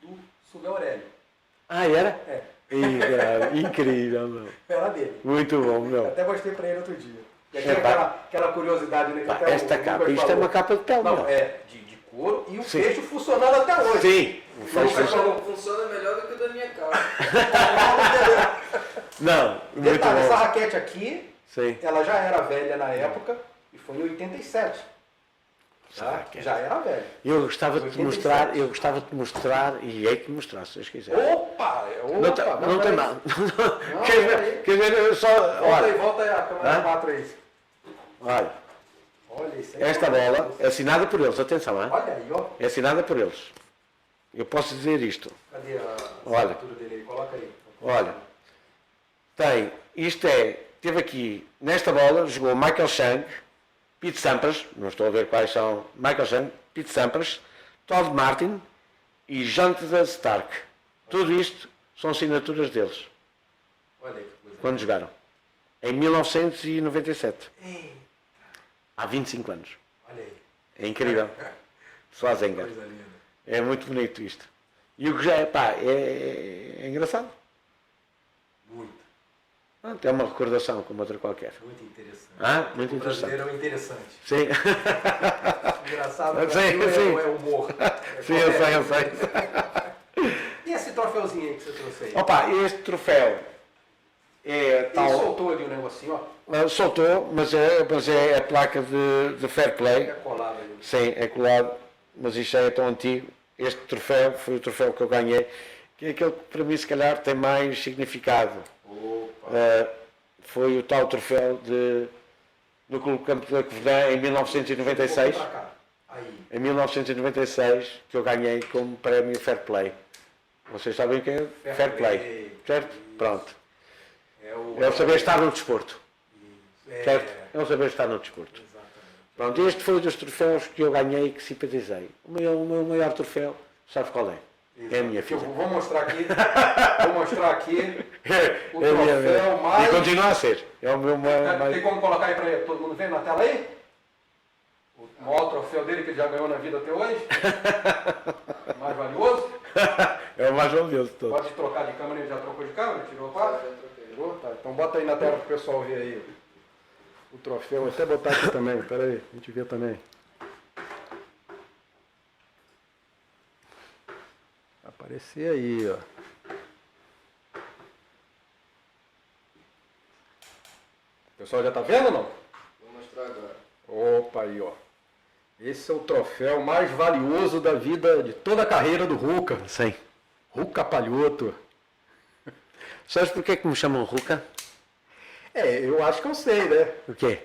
do Silvio Aurélio. Era? É. Ih, cara, incrível, meu. Era dele. Muito bom, meu. Até mostrei pra ele outro dia. E aqui É, aquela curiosidade, né? Que Pá, até esta o capa, Lucas isto é falou. uma capa de pele, Não, meu. é de couro e o Sim. fecho funcionando até hoje. Sim. O O fecho Lucas funciona. falou, Funciona melhor do que o da minha casa. Não, muito detalhe, essa bom. raquete aqui, Sim. ela já era velha na época e foi em 87. Essa Tá? raquete. Já era velha. Eu gostava de te 87. mostrar, e hei que mostrar, se vocês quiserem. Opa! Não tem, não tem peraí. mal. Não, Quer peraí. ver? Quer ver? Eu só. Volta aí a câmera Hã? 4 aí. Olha, Olha isso aí. esta bola é assinada por eles, atenção, hein? Olha aí, ó. É assinada por eles. Eu posso dizer isto. Cadê a Olha. assinatura dele aí? Coloca aí. Olha, teve aqui, nesta bola, jogou Michael Chang, Pete Sampras, não estou a ver quais são, Michael Chang, Pete Sampras, Todd Martin e Jonathan Stark. Tudo isto são assinaturas deles, Olha aí que coisa. quando jogaram. Em 1997, Ei, há 25 anos. olha aí. É incrível. Schwarzenegger. Coisa linda. É muito bonito isto. E o que já é, pá, é engraçado. Muito, Pronto, é uma recordação como outra qualquer. muito interessante. Muito O interessante. brasileiro é um interessante. Sim. Engraçado, Sim, Brasil sim. é humor. É Sim, eu comédia. sei. E esse troféuzinho aí que você trouxe aí? Opa, este troféu é Ele tal. soltou ali um negocinho, ó. Soltou, mas é a placa de fair play. É colado ali. Sim, é colado, mas isto já é tão antigo. Este troféu foi o troféu que eu ganhei, que é aquele que para mim se calhar tem mais significado. Opa. Foi o tal troféu do Clube Campo da Covilhã em 1996. Pra cá. Aí. Em 1996, que eu ganhei como prémio Fair Play. Vocês sabem o que é Fair Play, certo? Pronto. É o... É o saber estar no desporto, É, certo? É o saber estar no desporto. exatamente. Pronto, este foi um dos troféus que eu ganhei e que simpatizei. O meu maior troféu, sabe qual é? É a minha Que eu filha. vou mostrar aqui. Vou mostrar aqui o É a minha troféu filha. mais... E continua a ser. É o meu Tem mais... como colocar aí pra todo mundo ver na tela aí? O maior troféu dele que ele já ganhou na vida até hoje. O mais valioso. É o mais valioso de todos. Pode trocar de câmera, ele já trocou de câmera? Tirou a quadra? Já troquei. Tirou? Tá. Então bota aí na tela pro pessoal ver aí o troféu. Vou até botar aqui também, pera aí, a gente vê também. Vai aparecer aí, ó. O pessoal já tá vendo ou não? Vou mostrar agora. Opa, aí, ó. Esse é o troféu mais valioso da vida, de toda a carreira do Ruca. Sim. Ruca Palhoto. Sabes porquê que me chamam Ruca? É, eu acho que eu sei, né? O quê?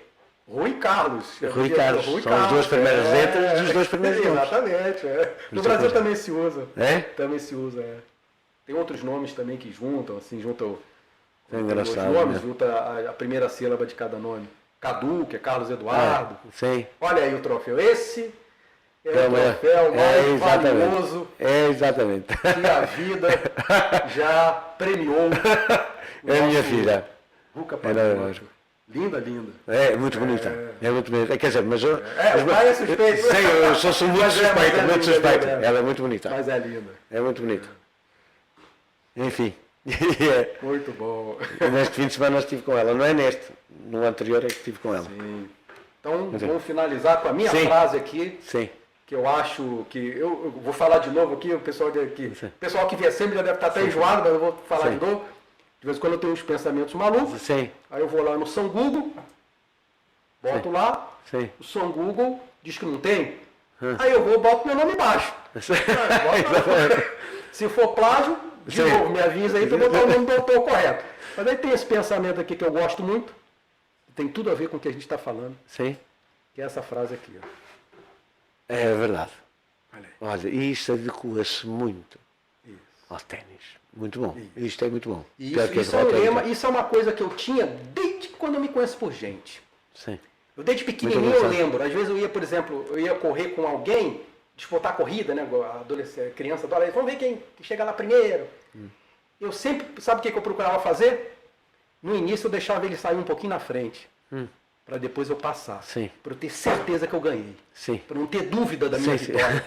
Rui Carlos. Rui Carlos. São as duas primeiras letras dos dois primeiros nomes. Exatamente, é. No Muita Brasil coisa. também se usa. É? Também se usa, é. Tem outros nomes também que juntam, assim, juntam É os engraçado, nomes, né? junta a primeira sílaba de cada nome. Cadu, que é Carlos Eduardo. Sim. Olha aí o troféu. Esse é É, o troféu mais exatamente. valioso É, exatamente. que a vida já premiou. o É a minha nosso filha. Ruca Era- Palhoto. Linda, linda. É muito bonita. É muito bonita. Quer dizer, mas eu. o pai é suspeito. Sim, eu sou muito Mas é suspeito, muito linda, suspeito. linda. Ela é muito bonita. Mas é linda. É muito bonita. Enfim. É. Muito bom. Neste fim de semana estive com ela. Não é neste. No anterior é que estive com ela. Sim. Então, vamos finalizar com a minha Sim. frase aqui, Sim. que eu acho que... Eu vou falar de novo aqui, o pessoal que vier sempre já deve estar até enjoado, mas eu vou falar Sim. de novo. De vez em quando eu tenho uns pensamentos malucos, Sim. aí eu vou lá no São Google, boto lá, Sim. o São Google diz que não tem, aí eu vou, boto meu nome embaixo. Se for plágio, de Sim. novo, me avisa aí para botar o nome do autor correto. Mas aí tem esse pensamento aqui que eu gosto muito, que tem tudo a ver com o que a gente está falando, Sim. que é essa frase aqui. Ó. É verdade. Olha aí. Olha, e isto adequa-se muito Isso. ao ténis. Muito bom. Isto é muito bom. E Pior que isso é um derrota, lema, isso é uma coisa que eu tinha desde quando eu me conheço por gente. Sim. Eu desde pequenininho Muito eu engraçado. lembro, às vezes eu ia, por exemplo, eu ia correr com alguém, disputar corrida, né, adolescente, criança, adolescente, vamos ver quem chega lá primeiro. Eu sempre, sabe o que eu procurava fazer? No início eu deixava ele sair um pouquinho na frente, para depois eu passar, Sim. para eu ter certeza que eu ganhei, Sim. para não ter dúvida da minha Sim, sim. vitória.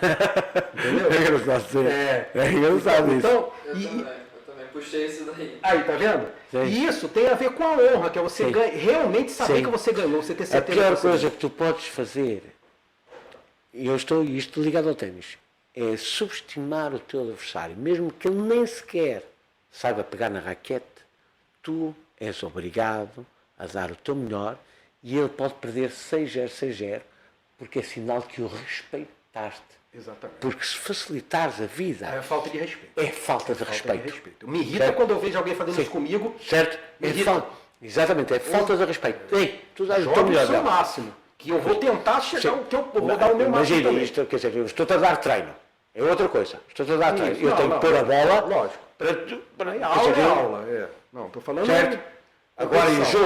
Entendeu? É engraçado, sim. É. É engraçado isso. Então, Eu e- também. Por puxei isso daí. Aí, tá vendo? Sim. E isso tem a ver com a honra, que é você Sim. realmente saber Sim. que você ganhou, você ter A certeza pior que você coisa ganhou. que tu podes fazer, e eu estou isto ligado ao ténis, é subestimar o teu adversário, mesmo que ele nem sequer saiba pegar na raquete, tu és obrigado a dar o teu melhor e ele pode perder 6-0, 6-0, porque é sinal que o respeitaste. Exatamente. Porque se facilitares a vida, É falta de respeito. é falta de Falta respeito. de respeito. Me irrita Certo? quando eu vejo alguém fazendo Sim. isso comigo. Certo? Me É irrita. exatamente, é falta de respeito. Ei, tu dás o teu Joga o melhor. seu Bel. máximo. Que eu vou tentar chegar, Sim. que eu vou dar o meu máximo Imagina também. isto, quer dizer, eu estou-te a dar treino. É outra coisa. Estou-te a dar treino. Isso, Eu não, tenho que não, pôr a bola lógico. para tu. Para, Aí, aula é aula. É. Não, estou falando... Certo? Agora em competição.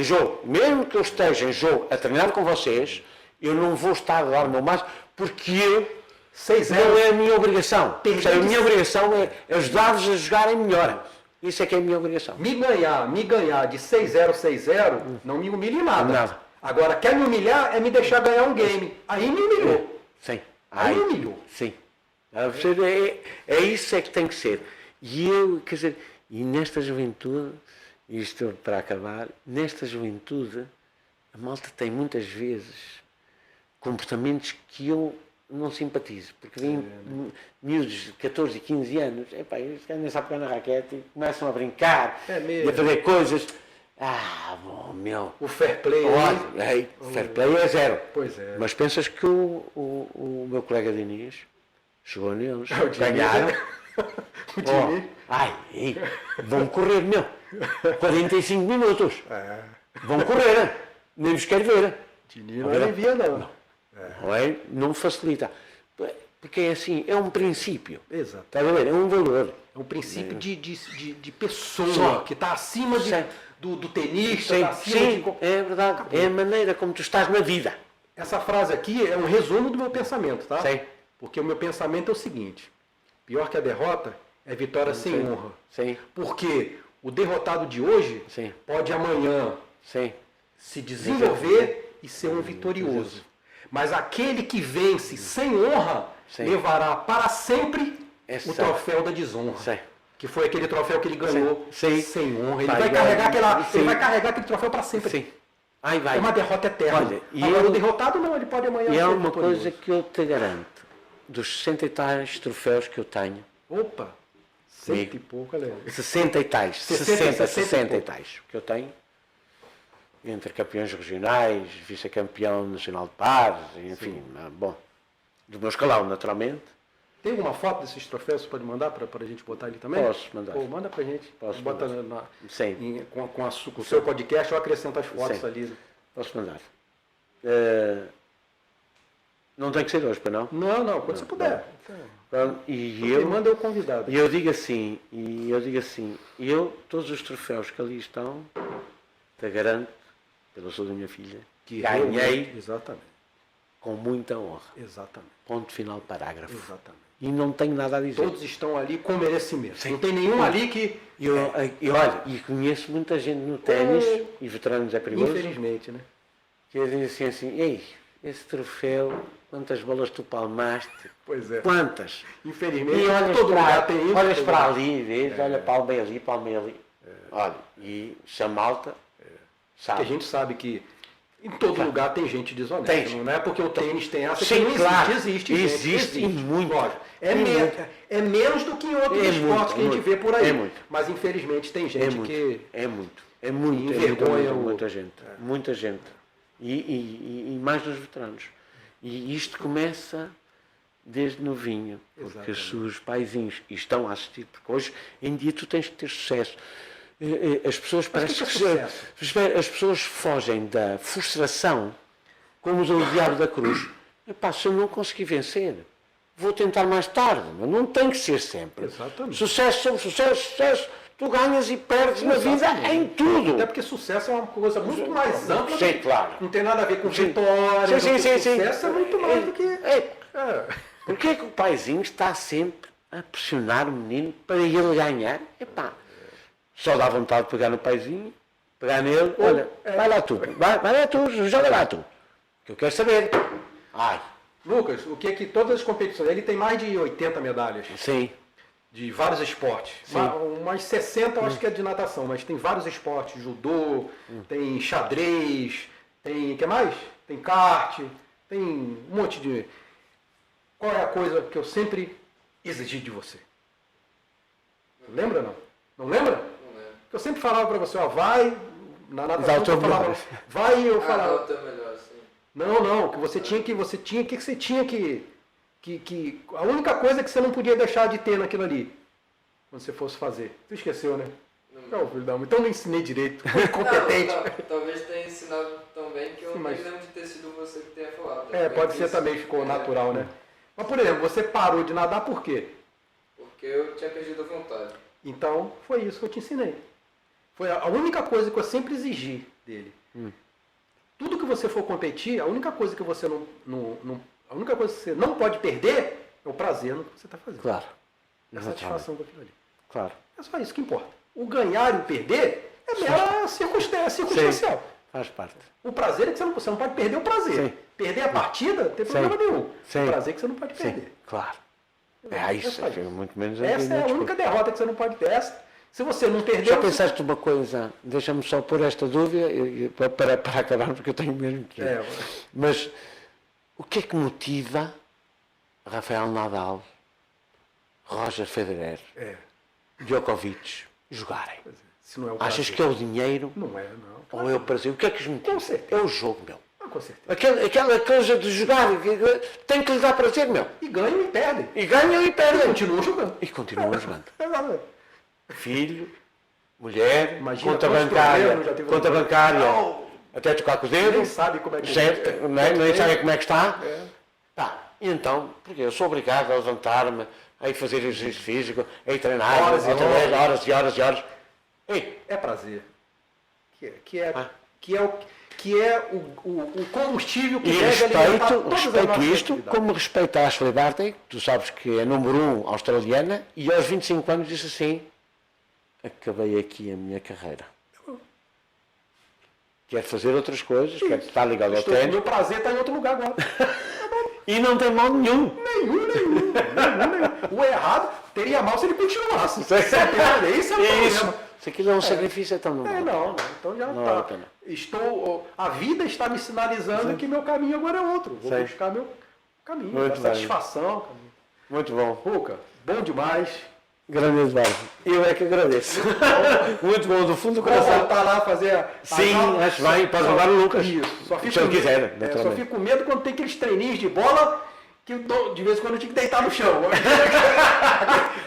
jogo, mesmo que eu esteja em jogo a treinar com vocês, eu não vou estar a dar o meu máximo porque eu 6-0. não é a minha obrigação. Perdi A de- minha obrigação é ajudar-vos a jogarem melhor. Isso é que é a minha obrigação. Me ganhar de 6-0, 6-0, não me humilha em nada. Nada. Agora, quer me humilhar é me deixar ganhar um game. Aí me humilhou. Sim. Aí me humilhou. Sim. É isso é que tem que ser. E eu, quer dizer, e nesta juventude, isto para acabar, nesta juventude, a malta tem muitas vezes comportamentos que eu não simpatizo. Porque vêm miúdos de 14 e 15 anos, epá, eles querem nem pegar na raquete e começam a brincar É mesmo. e a fazer coisas. Ah, bom, meu. O fair play aí. Olha, ei, fair play é zero. Pois é. Mas pensas que o meu colega Diniz chegou neles, O Diniz, ganharam. O Diniz. Ai, ei, vão correr, meu. 45 minutos. É. Vão correr. Nem vos quero ver. Diniz não alivia, não. Não é? Não facilita. Porque é assim, é um princípio. Exato. Está a ver? É um valor. É um princípio de pessoa Só. que está acima Sim. do tenista, Sim, está acima sim, de... é verdade. É a maneira como tu estás na vida. Essa frase aqui é um resumo do meu pensamento, tá? Sim. Porque o meu pensamento é o seguinte: pior que a derrota é vitória sem honra. Sim, Porque o derrotado de hoje Sim. pode amanhã sim. se desenvolver e ser um vitorioso. Mas aquele que vence sem honra Sim. levará para sempre É o certo. troféu da desonra. Sim. Que foi aquele troféu que ele ganhou Sim. sem honra. Ele Vai vai, ganhar. carregar Sim. ele vai carregar aquele troféu para sempre. Sim. Aí vai. É uma derrota eterna. Olha, e Agora eu- o derrotado não, ele pode amanhã E ser há uma vitorioso. coisa que eu te garanto. Dos 60 e tais troféus que eu tenho, Opa! Cento e pouco, olha aí. 60 e tais, 60 e tais que eu tenho, entre campeões regionais, vice-campeão nacional de pares, enfim, bom, do meu escalão, naturalmente. Tem alguma foto desses troféus que você pode mandar para a gente botar ali também? Posso mandar. Pô, manda pra gente. Posso Bota mandar. Sim. com o seu podcast, eu acrescento as fotos Sim. ali. Posso mandar. Não tem que ser hoje, para não? Não, quando você puder. Pronto, E Quem eu, manda é o convidado. e eu digo assim, todos os troféus que ali estão, te garanto, pela saúde da minha filha, Que ganhei realmente- Exatamente. com muita honra. Exatamente. Ponto final, parágrafo. Exatamente. E não tenho nada a dizer. Todos estão ali com merecimento. Não tem nenhum ali que, E olha, e conheço muita gente no ténis, e veteranos é perigoso, infelizmente, né? que dizem assim, ei, esse troféu, quantas bolas tu palmaste? Pois é. Quantas? Infelizmente, E olhas todo para, lugar tem isso. olhas todo para lugar. ali, vês, olha, palmei ali, palmei ali. Olha, e se a malta, Porque sabe? a gente sabe que em todo lugar tem gente desonesta. Tem. Não é porque o tênis tem essa Sim, que não existe. claro. Existe, gente, Existe, e muito. Lógico. E muito. É menos do que em outros É esportes muito, que a gente muito. vê por aí. É muito. Mas infelizmente tem É gente muito, que... é muito, é muito, envergonha o- muita gente, muita gente. E mais nos veteranos. E isto começa desde novinho, porque se os paizinhos estão a assistir, porque hoje em dia tu tens que ter sucesso. As pessoas parecem que é as pessoas fogem da frustração como o diabo da cruz. Epá, se eu não conseguir vencer, vou tentar mais tarde, mas não tem que ser sempre. Exatamente. Sucesso sobre sucesso, sucesso. Tu ganhas e perdes na vida Exatamente. em tudo. Até porque sucesso é uma coisa muito mais ampla. Sim, que- claro. Não tem nada a ver com Sim. vitória. Sim, sim, sim. Sucesso é muito mais do que... É, É. Porquê é que o paizinho está sempre a pressionar o menino para ele ganhar? Epá, só dá vontade de pegar no paizinho, pegar nele, olha, vai lá tu, vai lá tu, joga lá tu. Que eu quero saber. Ai, Lucas, o que é que todas as competições... Ele tem mais de 80 medalhas. sim, de vários esportes. Umas 60 eu acho que é de natação, mas tem vários esportes, judô, tem xadrez, tem, o que mais? Tem kart, tem um monte de... Qual é a coisa que eu sempre exigi de você? Lembra não? Não lembra? Não lembro. Eu sempre falava pra você, ó, vai, na Dá o natação teu eu falava, melhor. vai e eu Ah, falava... não, tá melhor, sim. Não, que você tinha que a única coisa que você não podia deixar de ter naquilo ali, quando você fosse fazer. Tu esqueceu, né? Não, filho da mãe, então não ensinei direito, fui incompetente. Talvez tenha ensinado tão bem que eu Sim, nem mas- lembro de ter sido você que tenha falado. Pode ser também, ficou natural, né? Mas, por exemplo, você parou de nadar por quê? Porque eu tinha perdido a vontade. Então, foi isso que eu te ensinei. Foi a única coisa que eu sempre exigi dele. Tudo que você for competir, a única coisa que você a única coisa que você não pode perder é o prazer no que você está fazendo. Claro. É a satisfação com aquilo ali. Claro. É só isso que importa. O ganhar e o perder é mera circunstancial. Faz parte. O prazer é que você não pode perder o prazer. Sim. Perder a partida não tem problema nenhum. Sim. O prazer é que você não pode Sim, perder. claro. Isso, só isso. muito menos Essa é a única derrota que você não pode ter. Se você não perdeu... Já pensaste uma coisa, deixa-me só pôr esta dúvida para acabar, porque eu tenho mesmo que ir. Mas o que é que motiva Rafael Nadal, Roger Federer, Djokovic jogarem? Se não é o Achas prazer. que é o dinheiro Não é, não. ou é o prazer? O que é que os motiva? Com certeza. É o jogo, meu. Com certeza. Aquela coisa de jogar, tem que lhe dar prazer, meu. E ganham e perdem. E ganham e E perdem. continuam jogando. E continuam jogando. Exatamente. Filho, mulher, Imagina conta quantos bancária, problemas já teve conta no- bancária, Não. até tocar com o dedo, Nem sabe como é que certo, nem sabe como é que está. É. Tá, e então, porque eu sou obrigado a levantar-me, a ir fazer exercício físico, a ir treinar, Horas e outra vez, horas. horas e horas e horas. Ei, É prazer. Que é o combustível que e deve alimentar todas as respeito nossas isto, atividades. como respeito a Ashley Barty, que tu sabes que é número 1 australiana, e aos 25 anos disse assim, acabei aqui a minha carreira. Quero fazer outras coisas, quero estar ligado ao O ténis, meu prazer está em outro lugar agora. e não tem mal nenhum. Nenhum. O errado teria mal se ele continuasse. Só tem- Esse é o Isso. problema. Se aquilo é um sacrifício, então não vale. Não. Então já Não vale a tá. pena. A vida está me sinalizando que meu caminho agora é outro. Vou Sim. buscar meu caminho, Muito a bem. satisfação. Muito bom. Ruca, bom demais. Grande Eduardo. Eu é que agradeço. Muito bom, do fundo do Vou coração. voltar lá fazer Sim, acho bem. Pode levar o Lucas. Isso. Só fico Se ele com quiser, medo- só naturalmente. fico com medo quando tem aqueles treininhos de bola que de vez em quando eu tinha que deitar no chão.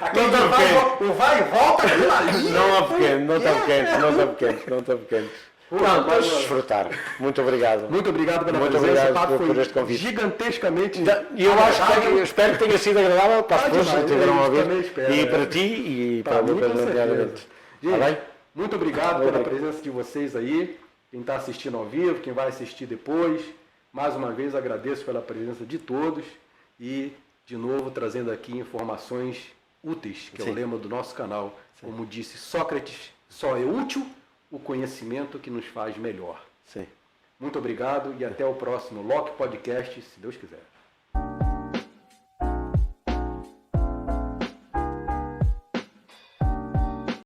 Aquele Não tá o vai e volta aquilo ali. Não há pequeno, não está pequeno, não está pequeno, não está pequeno. Não, vamos desfrutar. Muito obrigado. Muito obrigado pela Muito presença. obrigado O papo por foi este convite. gigantescamente E eu acho que agradável. eu espero que tenha sido agradável para as pessoas que demais, estiveram a eu ouvir. também espero, E para ti e para o mim, Lucas, com certeza. nomeadamente. Gente, Está bem? muito obrigado pela presença de vocês aí. Quem está assistindo ao vivo, quem vai assistir depois. Mais uma vez agradeço pela presença de todos e, de novo, trazendo aqui informações úteis, que é o Sim. lema do nosso canal. Como disse Sócrates, só é útil o conhecimento que nos faz melhor. Sim. Muito obrigado e até o próximo Loki Podcast, se Deus quiser.